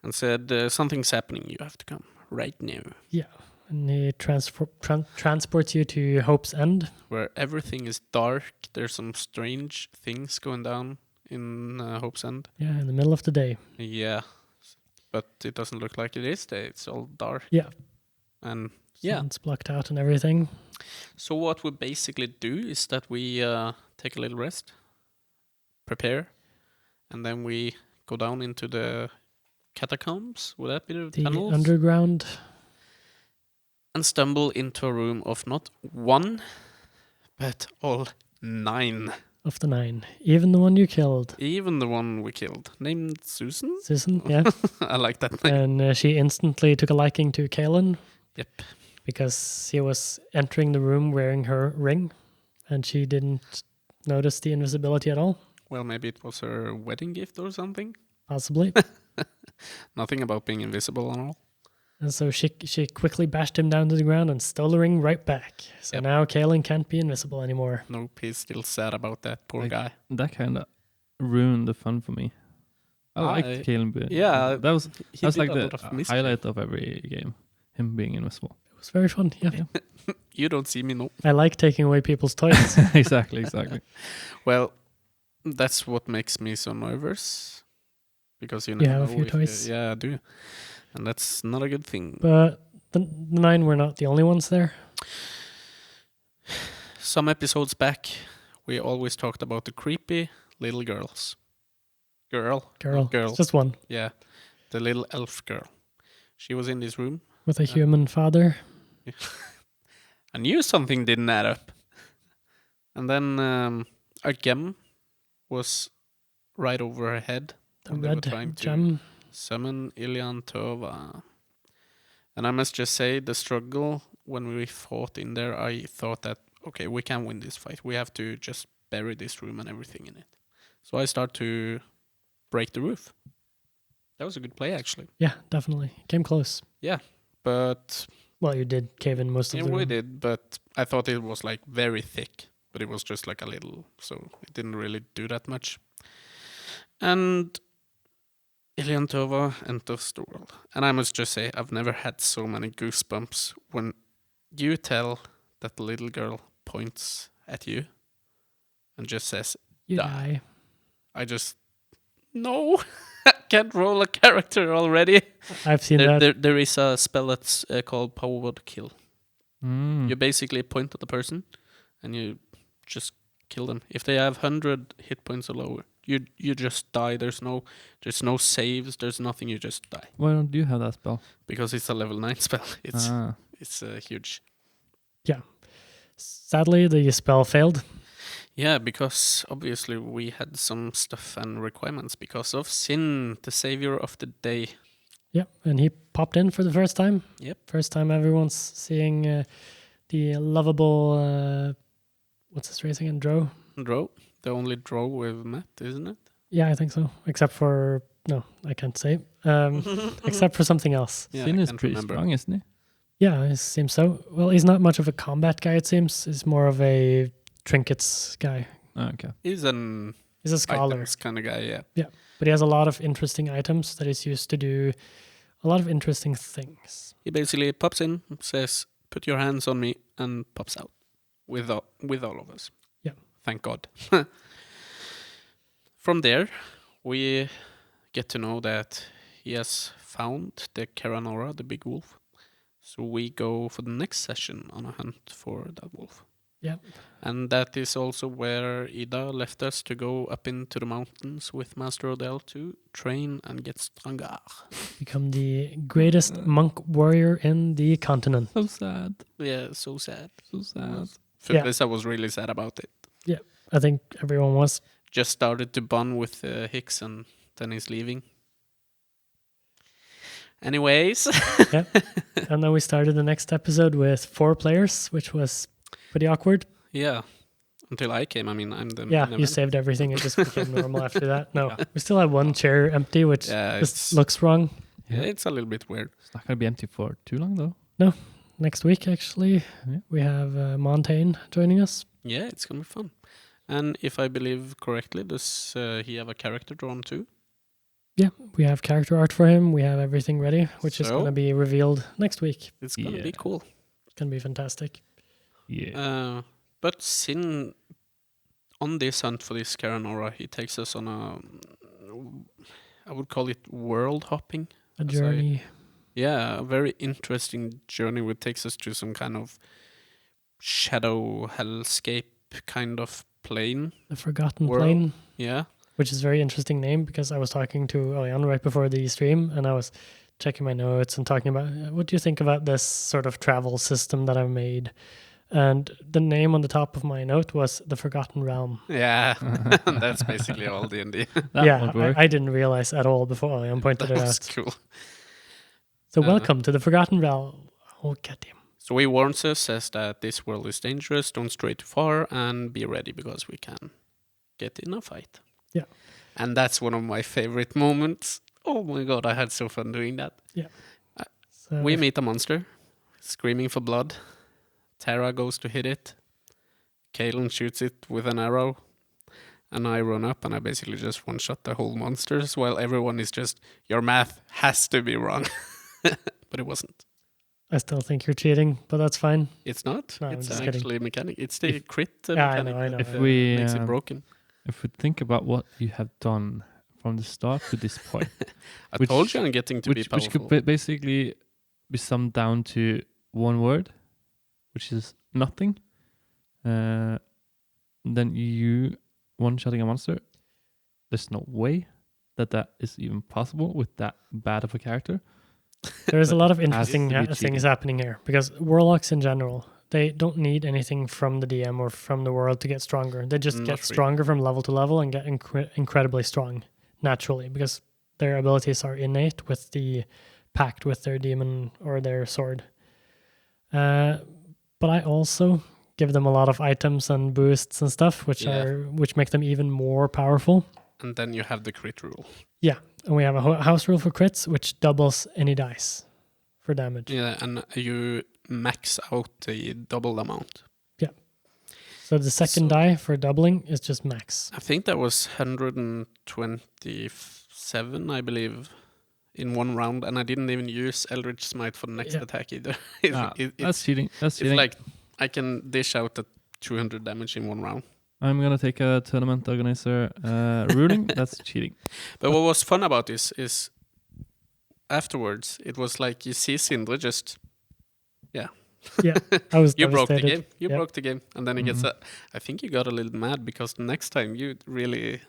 Speaker 2: and said, "Something's happening. You have to come right now."
Speaker 3: Yeah, and he transports you to Hope's End.
Speaker 2: Where everything is dark. There's some strange things going down in Hope's End.
Speaker 3: Yeah, in the middle of the day.
Speaker 2: Yeah, but it doesn't look like it is there. It's all dark.
Speaker 3: Yeah.
Speaker 2: And
Speaker 3: Sun's blocked out and everything.
Speaker 2: so what we basically do is that we take a little rest, prepare, and then we go down into the catacombs. Would that be the tunnels?
Speaker 3: Underground.
Speaker 2: And stumble into a room of not one, but all 9.
Speaker 3: Of the 9. Even the one you killed.
Speaker 2: Even the one we killed, named Susan.
Speaker 3: Susan, yeah.
Speaker 2: I like that name.
Speaker 3: And she instantly took a liking to Kaelin.
Speaker 2: Yep.
Speaker 3: Because he was entering the room wearing her ring. And she didn't notice the invisibility at all.
Speaker 2: Well, maybe it was her wedding gift or something.
Speaker 3: Possibly.
Speaker 2: Nothing about being invisible and all.
Speaker 3: And so she quickly bashed him down to the ground and stole the ring right back. So now Kaelin can't be invisible anymore.
Speaker 2: Nope, he's still sad about that poor guy.
Speaker 1: That kind of ruined the fun for me. I liked Kaelin being...
Speaker 2: Yeah,
Speaker 1: that was like the
Speaker 2: mischief.
Speaker 1: highlight of every game. Him being invisible.
Speaker 3: It was very fun, yeah.
Speaker 2: You don't see me, no.
Speaker 3: I like taking away people's toys.
Speaker 1: exactly.
Speaker 2: Well, that's what makes me so nervous. Because you
Speaker 3: You
Speaker 2: never
Speaker 3: have a
Speaker 2: know
Speaker 3: few
Speaker 2: if
Speaker 3: toys.
Speaker 2: yeah, I do. And that's not a good thing.
Speaker 3: But the 9 were not the only ones there.
Speaker 2: Some episodes back, we always talked about the creepy little girls. Girl.
Speaker 3: It's just one.
Speaker 2: Yeah, the little elf girl. She was in this room.
Speaker 3: With a human father.
Speaker 2: I knew something didn't add up. And then a gem was right over her head.
Speaker 3: The
Speaker 2: when they were
Speaker 3: red
Speaker 2: trying to
Speaker 3: gem.
Speaker 2: summon Ilian Tova. And I must just say, the struggle when we fought in there, I thought that, okay, we can win this fight. We have to just bury this room and everything in it. So I start to break the roof. That was a good play, actually.
Speaker 3: Yeah, definitely. Came close.
Speaker 2: Yeah, but...
Speaker 3: Well, you did cave in most of the room.
Speaker 2: we did, but I thought it was like very thick. But it was just like a little, so it didn't really do that much. And Ilian Tova enters the world. And I must just say, I've never had so many goosebumps when you tell that the little girl points at you and just says,
Speaker 3: You
Speaker 2: die.
Speaker 3: die.
Speaker 2: I just, no, I can't roll a character already.
Speaker 3: I've seen that.
Speaker 2: There is a spell that's called Power Word Kill.
Speaker 1: Mm.
Speaker 2: You basically point at the person and you just kill them. If they have 100 hit points or lower, you just die. There's no saves. There's nothing. You just die.
Speaker 1: Why don't you have that spell?
Speaker 2: Because it's a level 9 spell. It's huge.
Speaker 3: Yeah. Sadly, the spell failed.
Speaker 2: Yeah, because obviously we had some stuff and requirements because of Sin, the savior of the day.
Speaker 3: Yeah, and he popped in for the first time.
Speaker 2: Yep.
Speaker 3: First time everyone's seeing the lovable, what's his race again? Drow?
Speaker 2: Drow. The only Drow we've met, isn't it?
Speaker 3: Yeah, I think so. Except for, no, I can't say. Except for something else.
Speaker 2: Yeah,
Speaker 1: Sin
Speaker 2: I
Speaker 1: is
Speaker 2: can't
Speaker 1: pretty
Speaker 2: remember.
Speaker 1: strong, isn't he?
Speaker 3: Yeah, it seems so. Well, he's not much of a combat guy, it seems. He's more of a trinkets guy.
Speaker 1: Oh, okay.
Speaker 2: He's an
Speaker 3: He's a scholar.
Speaker 2: kind of guy, yeah.
Speaker 3: Yeah, but he has a lot of interesting items that he's used to do a lot of interesting things.
Speaker 2: He basically pops in, says, "Put your hands on me," and pops out with all of us.
Speaker 3: Yeah.
Speaker 2: Thank God. From there, we get to know that he has found the Keranora, the big wolf. So we go for the next session on a hunt for that wolf.
Speaker 3: Yeah.
Speaker 2: And that is also where Ida left us to go up into the mountains with Master Odell to train and get stronger.
Speaker 3: Become the greatest monk warrior in the continent.
Speaker 1: So sad.
Speaker 2: Yeah, so sad.
Speaker 1: So sad.
Speaker 3: Yeah.
Speaker 2: Felicia was really sad about it.
Speaker 3: I think everyone was.
Speaker 2: just started to bond with Hicks, and then he's leaving. Anyways.
Speaker 3: Yeah. And then we started the next episode with 4 players, which was pretty awkward.
Speaker 2: Yeah. Until I came. I mean, I'm the
Speaker 3: Yeah,
Speaker 2: main
Speaker 3: you
Speaker 2: event.
Speaker 3: saved everything. It just became normal after that. No,
Speaker 1: Yeah.
Speaker 3: we still have one chair empty, which
Speaker 2: Yeah,
Speaker 3: just looks wrong.
Speaker 2: Yeah, it's a little bit weird.
Speaker 1: It's not gonna be empty for too long though.
Speaker 3: Next week, actually,
Speaker 1: Yeah.
Speaker 3: we have Montaigne joining us.
Speaker 2: Yeah, it's gonna be fun. And if I believe correctly, does he have a character drawn too?
Speaker 3: Yeah, we have character art for him. We have everything ready, which is
Speaker 2: So?
Speaker 3: going to be revealed next week.
Speaker 2: It's gonna
Speaker 1: Yeah.
Speaker 2: be cool.
Speaker 3: It's going to be fantastic.
Speaker 1: Yeah.
Speaker 2: But Sin, on this hunt for this Karanora, he takes us on I would call it world hopping.
Speaker 3: A
Speaker 2: As
Speaker 3: journey.
Speaker 2: Yeah, a very interesting journey which takes us to some kind of shadow hellscape kind of plane.
Speaker 3: The Forgotten
Speaker 2: World.
Speaker 3: Plane,
Speaker 2: Yeah.
Speaker 3: which is a very interesting name because I was talking to Elian right before the stream and I was checking my notes and talking about what do you think about this sort of travel system that I've made? And the name on the top of my note was The Forgotten Realm.
Speaker 2: Yeah. That's basically all D&D.
Speaker 1: That
Speaker 3: yeah,
Speaker 1: won't work.
Speaker 3: I didn't realize at all before Elian pointed
Speaker 2: That
Speaker 3: it
Speaker 2: was
Speaker 3: out.
Speaker 2: cool.
Speaker 3: So welcome to The Forgotten Realm. Oh, goddamn.
Speaker 2: So he warns us, says that this world is dangerous, don't stray too far, and be ready because we can get in a fight.
Speaker 3: Yeah.
Speaker 2: And that's one of my favorite moments. Oh my god, I had so fun doing that.
Speaker 3: So
Speaker 2: We meet a monster, screaming for blood. Tara goes to hit it. Kalen shoots it with an arrow. And I run up and I basically just one-shot the whole monsters while everyone is just, your math has to be wrong. But it wasn't.
Speaker 3: I still think you're cheating, but that's fine.
Speaker 2: It's not.
Speaker 3: No, I'm
Speaker 2: It's
Speaker 3: just kidding.
Speaker 2: actually a mechanic. It's the crit
Speaker 3: Yeah, I
Speaker 2: mechanic
Speaker 3: know, I know.
Speaker 2: that
Speaker 1: If we
Speaker 2: makes it broken.
Speaker 1: if we think about what you have done from the start to this point,
Speaker 2: I
Speaker 1: which-
Speaker 2: told you I'm getting to be
Speaker 1: which
Speaker 2: powerful.
Speaker 1: could basically be summed down to one word, which is nothing. Then you one-shotting a monster. There's no way that is even possible with that bad of a character.
Speaker 3: There's a lot of
Speaker 1: Has
Speaker 3: interesting
Speaker 1: to be
Speaker 3: things
Speaker 1: cheating.
Speaker 3: happening here because warlocks in general, they don't need anything from the DM or from the world to get stronger. They just
Speaker 2: Not
Speaker 3: get
Speaker 2: really.
Speaker 3: stronger from level to level and get incredibly strong naturally because their abilities are innate with the pact with their demon or their sword. But I also give them a lot of items and boosts and stuff, which make them even more powerful.
Speaker 2: And then you have the crit rule.
Speaker 3: And we have a house rule for crits, which doubles any dice for damage.
Speaker 2: Yeah, and you max out the double amount.
Speaker 3: So the second
Speaker 2: So-
Speaker 3: die for doubling is just max.
Speaker 2: I think that was 127, I believe, in one round, and I didn't even use Eldritch Smite for the next
Speaker 3: Yeah.
Speaker 2: attack either.
Speaker 1: That's
Speaker 2: It's
Speaker 1: cheating. That's cheating.
Speaker 2: like I can dish out at 200 damage in one round.
Speaker 1: I'm gonna take a tournament organizer ruling. That's cheating.
Speaker 2: But what was fun about this is afterwards, it was like you see Sindre just,
Speaker 3: I was
Speaker 2: you broke the
Speaker 3: devastated.
Speaker 2: game. You
Speaker 3: Yep.
Speaker 2: broke the game. And then he gets I think you got a little mad because the next time you really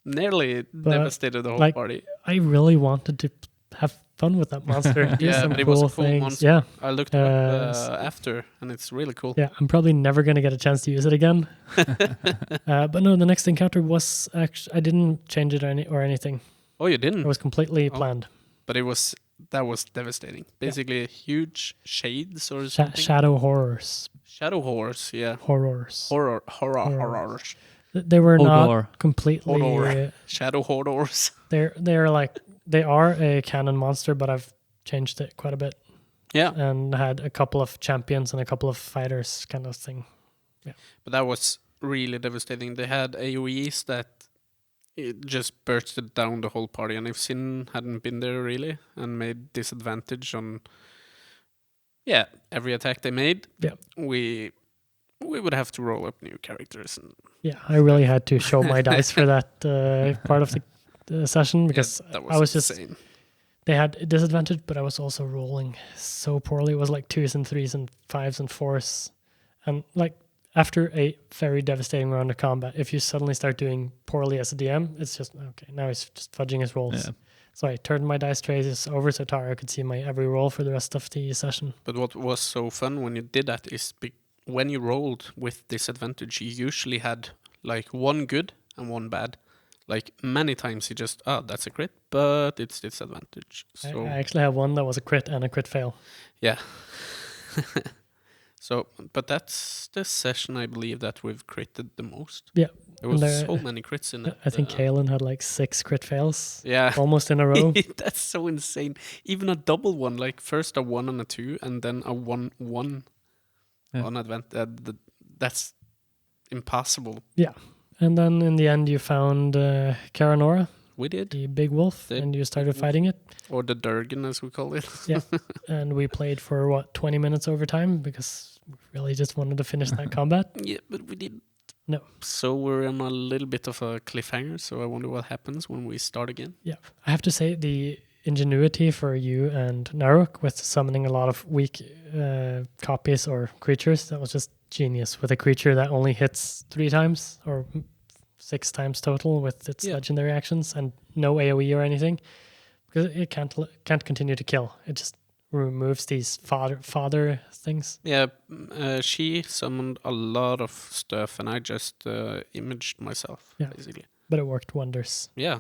Speaker 2: nearly
Speaker 3: But,
Speaker 2: devastated the whole
Speaker 3: like,
Speaker 2: party.
Speaker 3: I really wanted to have fun with that monster. Do
Speaker 2: Yeah,
Speaker 3: some
Speaker 2: but it was a
Speaker 3: cool
Speaker 2: cool
Speaker 3: things.
Speaker 2: monster.
Speaker 3: Yeah,
Speaker 2: I looked it up
Speaker 3: s-
Speaker 2: after, and it's really cool.
Speaker 3: yeah. I'm probably never gonna get a chance to use it again. But no, the next encounter was actually I didn't change it or anything.
Speaker 2: Oh, you
Speaker 3: It
Speaker 2: didn't?
Speaker 3: was completely
Speaker 2: Oh.
Speaker 3: planned.
Speaker 2: But that was devastating. Basically, huge shades or
Speaker 3: Sh-
Speaker 2: something.
Speaker 3: shadow horrors.
Speaker 2: Shadow horrors, yeah.
Speaker 3: Horrors.
Speaker 2: Horrors.
Speaker 3: Horrors. They were
Speaker 1: Hodor.
Speaker 3: not completely.
Speaker 2: Hodor. Shadow horrors.
Speaker 3: They're like they are a canon monster, but I've changed it quite a bit
Speaker 2: Yeah,
Speaker 3: and had a couple of champions and a couple of fighters kind of thing.
Speaker 2: but that was really devastating. They had AoEs that it just bursted down the whole party, and if Sin hadn't been there really and made disadvantage on every attack they made, we would have to roll up new characters. And
Speaker 3: Yeah, I really had to show my dice for that part of the session because
Speaker 2: that
Speaker 3: I was just
Speaker 2: insane.
Speaker 3: they had a disadvantage, but I was also rolling so poorly. It was like 2s and 3s and 5s and 4s, and like after a very devastating round of combat, if you suddenly start doing poorly as a DM, it's just okay. Now he's just fudging his rolls.
Speaker 1: Yeah.
Speaker 3: So I turned my dice trays over so Tara could see my every roll for the rest of the session.
Speaker 2: But what was so fun when you did that is when you rolled with disadvantage, you usually had like one good and one bad. Like many times, he just that's a crit, but it's disadvantage. So
Speaker 3: I actually have one that was a crit and a crit fail.
Speaker 2: yeah. So, but that's the session I believe that we've critted the most.
Speaker 3: Yeah.
Speaker 2: There was
Speaker 3: And there-
Speaker 2: so many crits in it.
Speaker 3: I think Kalen had like 6 crit fails
Speaker 2: Yeah.
Speaker 3: almost in a row.
Speaker 2: That's so insane. Even a double one, like first a 1 and a 2, and then a 1-1 on advent. That's impossible.
Speaker 3: And then in the end, you found Karanora,
Speaker 2: We did.
Speaker 3: the big wolf,
Speaker 2: The
Speaker 3: and you started
Speaker 2: wolf.
Speaker 3: fighting it.
Speaker 2: Or the Durgan, as we call it.
Speaker 3: And we played for 20 minutes overtime because we really just wanted to finish that combat.
Speaker 2: Yeah, but we didn't.
Speaker 3: No.
Speaker 2: So we're on a little bit of a cliffhanger, so I wonder what happens when we start again.
Speaker 3: Yeah. I have to say, the ingenuity for you and Naruk with summoning a lot of weak copies or creatures, that was just genius. With a creature that only hits 3 times or 6 times total with its legendary actions and no AoE or anything, because it can't continue to kill. It just removes these fodder things.
Speaker 2: Yeah, she summoned a lot of stuff, and I just imaged myself, basically.
Speaker 3: But it worked wonders.
Speaker 2: Yeah,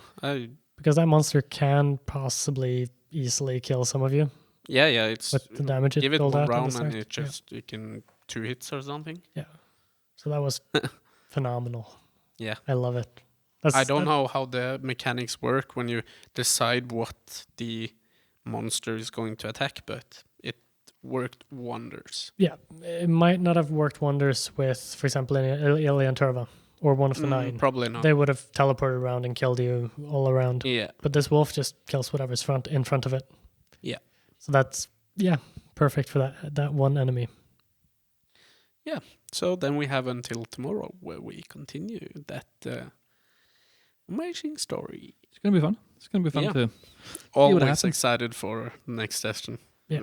Speaker 3: because that monster can possibly easily kill some of you.
Speaker 2: Yeah, it's
Speaker 3: with the damage it
Speaker 2: give it
Speaker 3: rolled
Speaker 2: one
Speaker 3: out at the
Speaker 2: round
Speaker 3: start.
Speaker 2: and it just you can 2 hits or something.
Speaker 3: Yeah. So that was phenomenal.
Speaker 2: Yeah.
Speaker 3: I love it.
Speaker 2: I don't know how the mechanics work when you decide what the monster is going to attack, but it worked wonders.
Speaker 3: Yeah, it might not have worked wonders with, for example, Ilya and Turva or one of the 9.
Speaker 2: Probably not.
Speaker 3: They would have teleported around and killed you all around.
Speaker 2: Yeah.
Speaker 3: But this wolf just kills whatever's in front of it.
Speaker 2: Yeah.
Speaker 3: So that's perfect for that one enemy.
Speaker 2: Yeah. So then we have until tomorrow where we continue that amazing story.
Speaker 1: It's gonna be fun. It's gonna be fun to
Speaker 2: always
Speaker 1: happens.
Speaker 2: excited for the next session.
Speaker 3: Yeah.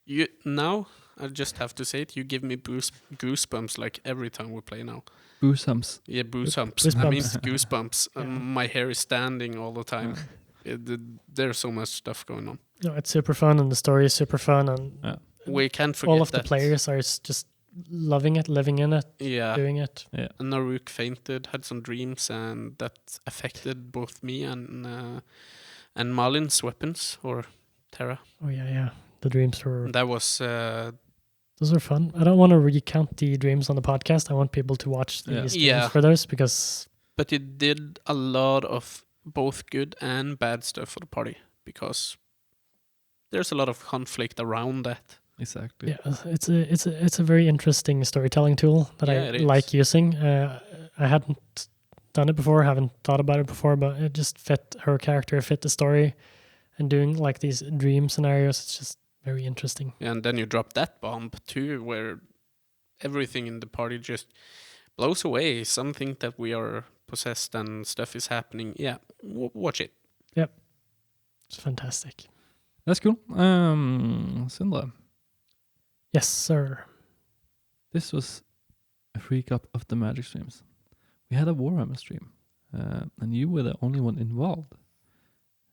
Speaker 2: You now I just have to say it. You give me goosebumps like every time we play now.
Speaker 1: Goosebumps.
Speaker 2: Yeah, goosebumps.
Speaker 3: Goosebumps.
Speaker 2: I mean goosebumps.
Speaker 3: Yeah.
Speaker 2: My hair is standing all the time. There's so much stuff going on.
Speaker 3: No, it's super fun and the story is super fun and
Speaker 2: We can't forget
Speaker 3: all of
Speaker 2: that
Speaker 3: the players are just loving it, living in it, doing it.
Speaker 1: Yeah.
Speaker 2: And Naruk fainted, had some dreams, and that affected both me and Malin's weapons or Terra.
Speaker 3: Oh yeah. The dreams were.
Speaker 2: That was
Speaker 3: Those were fun. I don't want to recount the dreams on the podcast. I want people to watch the streams for those because.
Speaker 2: But you did a lot of both good and bad stuff for the party because there's a lot of conflict around that.
Speaker 1: Exactly.
Speaker 3: Yeah, it's a very interesting storytelling tool that I like using. I hadn't done it before, haven't thought about it before, but it just fit her character, fit the story, and doing like these dream scenarios. It's just very interesting.
Speaker 2: And then you drop that bomb too, where everything in the party just blows away. Some think that we are possessed and stuff is happening. Yeah, watch it.
Speaker 3: Yep, it's fantastic.
Speaker 1: That's cool. Sindre.
Speaker 3: Yes, sir.
Speaker 1: This was a recap of the Magic streams. We had a Warhammer stream, and you were the only one involved.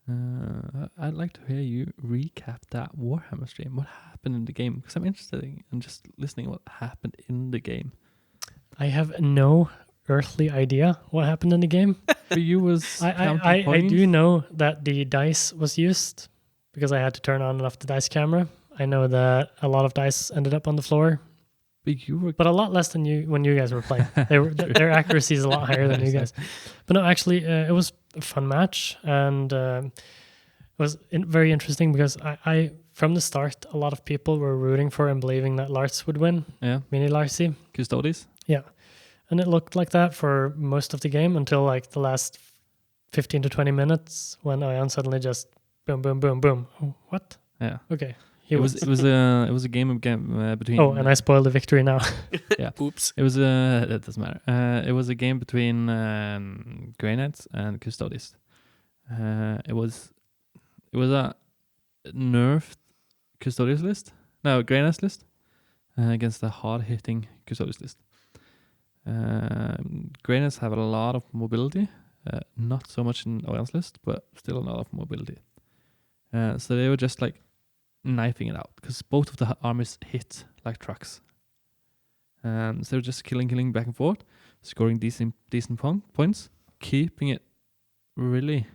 Speaker 1: I'd like to hear you recap that Warhammer stream. What happened in the game? Because I'm interested in just listening what happened in the game.
Speaker 3: I have no earthly idea what happened in the game.
Speaker 1: For you was
Speaker 3: I do know that the dice was used because I had to turn on and off the dice camera. I know that a lot of dice ended up on the floor, but a lot less than when you guys were playing. Their accuracy is a lot higher than you guys. But no, actually, it was a fun match, and it was very interesting because I from the start, a lot of people were rooting for and believing that Lars would win.
Speaker 1: Yeah,
Speaker 3: Mini Larcy.
Speaker 1: Custodes.
Speaker 3: Yeah, and it looked like that for most of the game until like the last 15 to 20 minutes when Ion suddenly just boom, boom, boom, boom. Oh, what?
Speaker 1: Yeah.
Speaker 3: Okay.
Speaker 1: It was a game between.
Speaker 3: Oh, and I spoiled the victory now.
Speaker 1: Yeah.
Speaker 2: Oops.
Speaker 1: It was it doesn't matter. It was a game between Grey Knights and Custodes. It was a nerfed Custodes list. No, Grey Knights list against a hard hitting Custodes list. Grey Knights have a lot of mobility, not so much in Orion's list, but still a lot of mobility. So they were just like knifing it out because both of the armies hit like trucks. So they were just killing back and forth, scoring decent points. keeping it really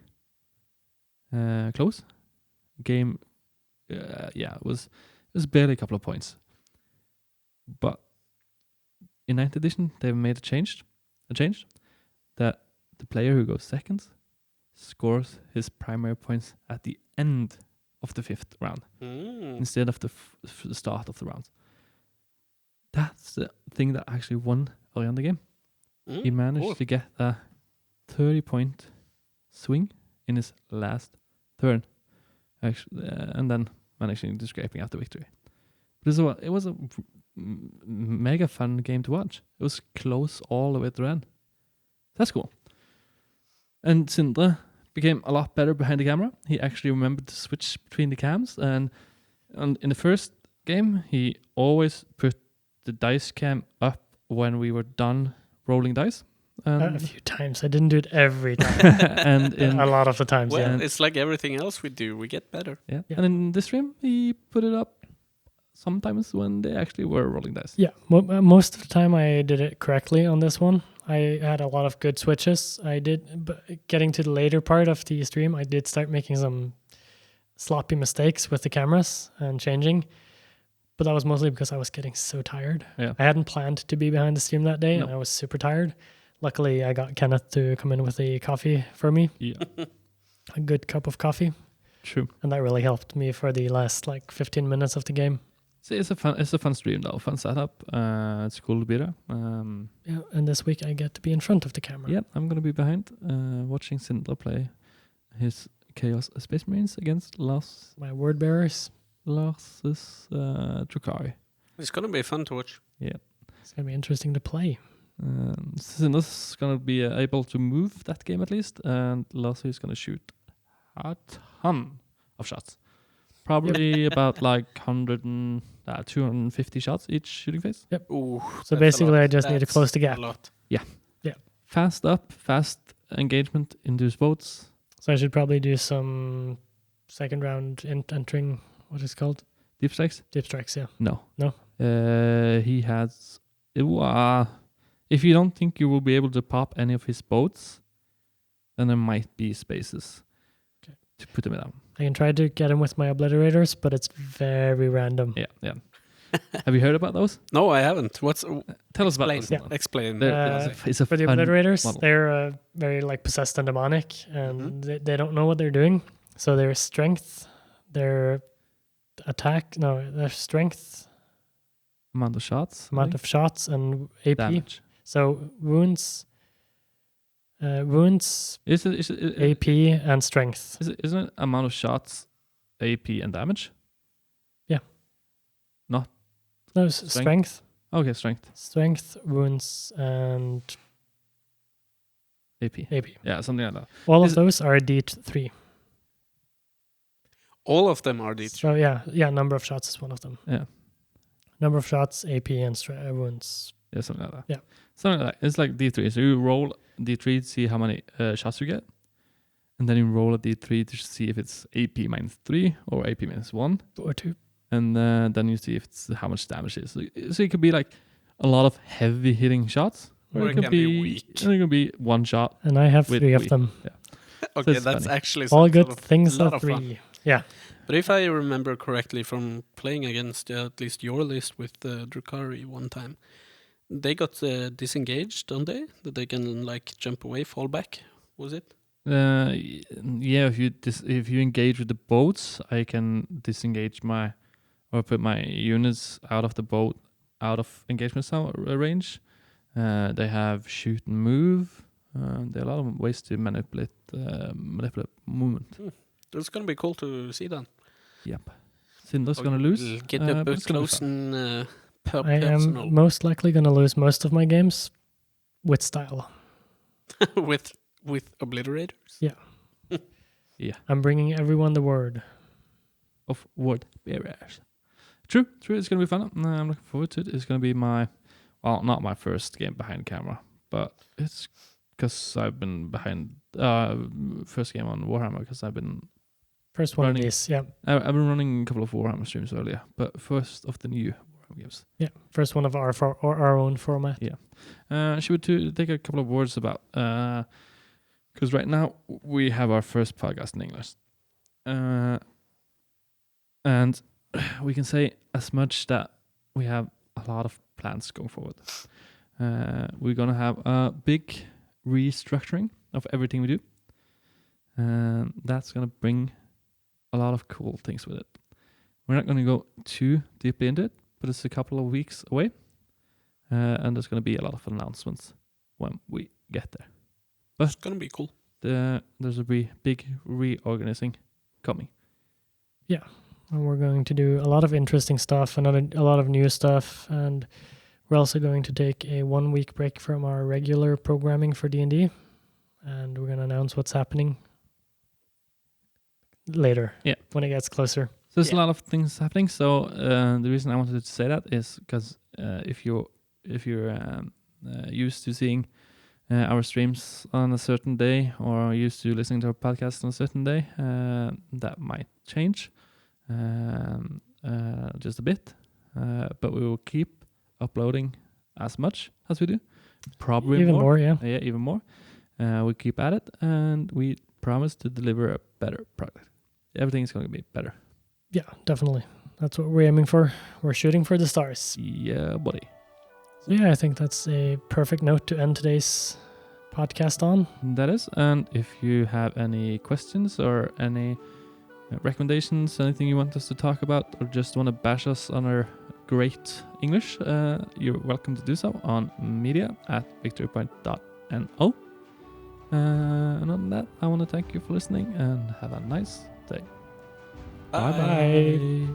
Speaker 1: close. Game, it was barely a couple of points. But in 9th edition, they've made a change that the player who goes second scores his primary points at the end of the 5th round instead of the start of the round. That's the thing that actually won early on the game. He managed to get a 30-point swing in his last turn, actually, and then managing to scraping out the victory. But it was a mega fun game to watch. It was close all the way to the end. That's cool. And Sindre became a lot better behind the camera. He actually remembered to switch between the cams, and in the first game, he always put the dice cam up when we were done rolling dice.
Speaker 3: A few times. I didn't do it every time.
Speaker 1: And
Speaker 3: a lot of the times.
Speaker 2: Well, it's like everything else we do. We get better.
Speaker 1: Yeah. And in this stream, he put it up sometimes when they actually were rolling dice.
Speaker 3: Yeah. Most of the time, I did it correctly on this one. I had a lot of good switches. But getting to the later part of the stream, I did start making some sloppy mistakes with the cameras and changing. But that was mostly because I was getting so tired.
Speaker 1: Yeah.
Speaker 3: I hadn't planned to be behind the stream that day, and I was super tired. Luckily, I got Kenneth to come in with a coffee for me.
Speaker 1: Yeah.
Speaker 3: A good cup of coffee.
Speaker 1: True.
Speaker 3: And that really helped me for the last 15 minutes of the game.
Speaker 1: So it's a fun stream though, fun setup. It's cool to be there.
Speaker 3: Yeah, and this week I get to be in front of the camera.
Speaker 1: Yeah, I'm gonna be behind, watching Sindre play his Chaos Space Marines against
Speaker 3: My word bearers.
Speaker 1: Lars's Drukhari.
Speaker 2: It's gonna be fun to watch.
Speaker 1: Yeah,
Speaker 3: it's gonna be interesting to play.
Speaker 1: Sindre's gonna be able to move that game at least, and Lars is gonna shoot a ton of shots. Probably about 250 shots each shooting phase.
Speaker 3: Yep.
Speaker 2: Ooh,
Speaker 3: so basically, I just need to close the gap.
Speaker 2: A lot.
Speaker 1: Yeah. Fast engagement into his boats.
Speaker 3: So I should probably do some second round entering. What is it called?
Speaker 1: Deep strikes?
Speaker 3: Deep strikes. Yeah.
Speaker 1: No.
Speaker 3: No.
Speaker 1: He has. If you don't think you will be able to pop any of his boats, then there might be spaces to put them down.
Speaker 3: I can try to get him with my obliterators, but it's very random.
Speaker 1: Yeah. Have you heard about those?
Speaker 2: No, I haven't.
Speaker 1: Tell us about
Speaker 2: Explain.
Speaker 1: those.
Speaker 2: Yeah. Explain.
Speaker 1: It's a
Speaker 3: for the
Speaker 1: fun
Speaker 3: obliterators,
Speaker 1: model.
Speaker 3: they're very possessed and demonic, and they don't know what they're doing. So their strength, their their strength,
Speaker 1: amount of shots,
Speaker 3: of shots, and AP.
Speaker 1: damage.
Speaker 3: So wounds,
Speaker 1: Is it
Speaker 3: AP, and strength.
Speaker 1: Isn't it amount of shots, AP, and damage?
Speaker 3: Yeah.
Speaker 1: Not
Speaker 3: No, strength.
Speaker 1: Okay, strength.
Speaker 3: Strength, wounds, and
Speaker 1: AP. Yeah, something like that.
Speaker 3: All of those are D3.
Speaker 2: All of them are D3.
Speaker 3: So yeah, number of shots is one of them.
Speaker 1: Yeah.
Speaker 3: Number of shots, AP, and wounds.
Speaker 1: Yeah, something like that.
Speaker 3: Yeah.
Speaker 1: Something like that. It's like D3. So you roll D3 to see how many shots you get. And then you roll a D3 to see if it's AP -3 or AP -1.
Speaker 3: Or 2.
Speaker 1: And then you see if it's how much damage it is. So it could be like a lot of heavy hitting shots.
Speaker 2: Or it can be weak.
Speaker 1: Or it can be one shot.
Speaker 3: And I have
Speaker 1: with
Speaker 3: 3 of
Speaker 1: weak.
Speaker 3: them.
Speaker 1: Yeah.
Speaker 2: Okay,
Speaker 1: that's
Speaker 2: that's
Speaker 1: funny.
Speaker 2: actually
Speaker 3: All
Speaker 2: some
Speaker 3: good
Speaker 2: sort of
Speaker 3: things
Speaker 2: lot
Speaker 3: are
Speaker 2: of fun.
Speaker 3: 3. Yeah.
Speaker 2: But if I remember correctly from playing against at least your list with Drukhari one time, they got disengaged, don't they? That they can jump away, fall back. Was it?
Speaker 1: Yeah. If you engage with the boats, I can disengage or put my units out of the boat, out of engagement range. They have shoot and move. There are a lot of ways to manipulate movement.
Speaker 2: It's gonna be cool to see that.
Speaker 1: Yep. Sindre's gonna lose.
Speaker 2: We'll get up
Speaker 1: but it's gonna be
Speaker 2: close
Speaker 1: fun.
Speaker 2: and
Speaker 3: I
Speaker 2: personal.
Speaker 3: am most likely going to lose most of my games with style.
Speaker 2: with obliterators.
Speaker 1: Yeah.
Speaker 3: I'm bringing everyone the word.
Speaker 1: Of word bearers. True. It's gonna be fun. I'm looking forward to it. It's gonna be not my first game behind camera, but it's because I've been behind first game on Warhammer because I've been
Speaker 3: First one
Speaker 1: running.
Speaker 3: of these, yeah.
Speaker 1: I've been running a couple of Warhammer streams earlier, but first of the new Warhammer games.
Speaker 3: Yeah, first one of our own format.
Speaker 1: Yeah. She would take a couple of words about Because right now we have our first podcast in English. And we can say as much that we have a lot of plans going forward. We're going to have a big restructuring of everything we do. And that's going to bring a lot of cool things with it. We're not going to go too deeply into it, but it's a couple of weeks away. And there's going to be a lot of announcements when we get there. But
Speaker 2: it's going to be cool.
Speaker 1: There's a big reorganizing coming.
Speaker 3: Yeah. And we're going to do a lot of interesting stuff and a lot of new stuff. And we're also going to take a 1 week break from our regular programming for D&D. And we're going to announce what's happening later.
Speaker 1: Yeah.
Speaker 3: When it gets closer.
Speaker 1: So there's a lot of things happening. So the reason I wanted to say that is because if you're used to seeing our streams on a certain day or used to listening to our podcast on a certain day, that might change just a bit. But we will keep uploading as much as we do. Probably
Speaker 3: even more, yeah.
Speaker 1: Yeah, even more. We keep at it, and we promise to deliver a better product. Everything is going to be better.
Speaker 3: Yeah, definitely. That's what we're aiming for. We're shooting for the stars.
Speaker 1: Yeah, buddy.
Speaker 3: So yeah, I think that's a perfect note to end today's podcast on.
Speaker 1: That is. And if you have any questions or any recommendations, anything you want us to talk about, or just want to bash us on our great English, you're welcome to do so on media@victorypoint.no. And other than that, I want to thank you for listening and have a nice day.
Speaker 3: Bye.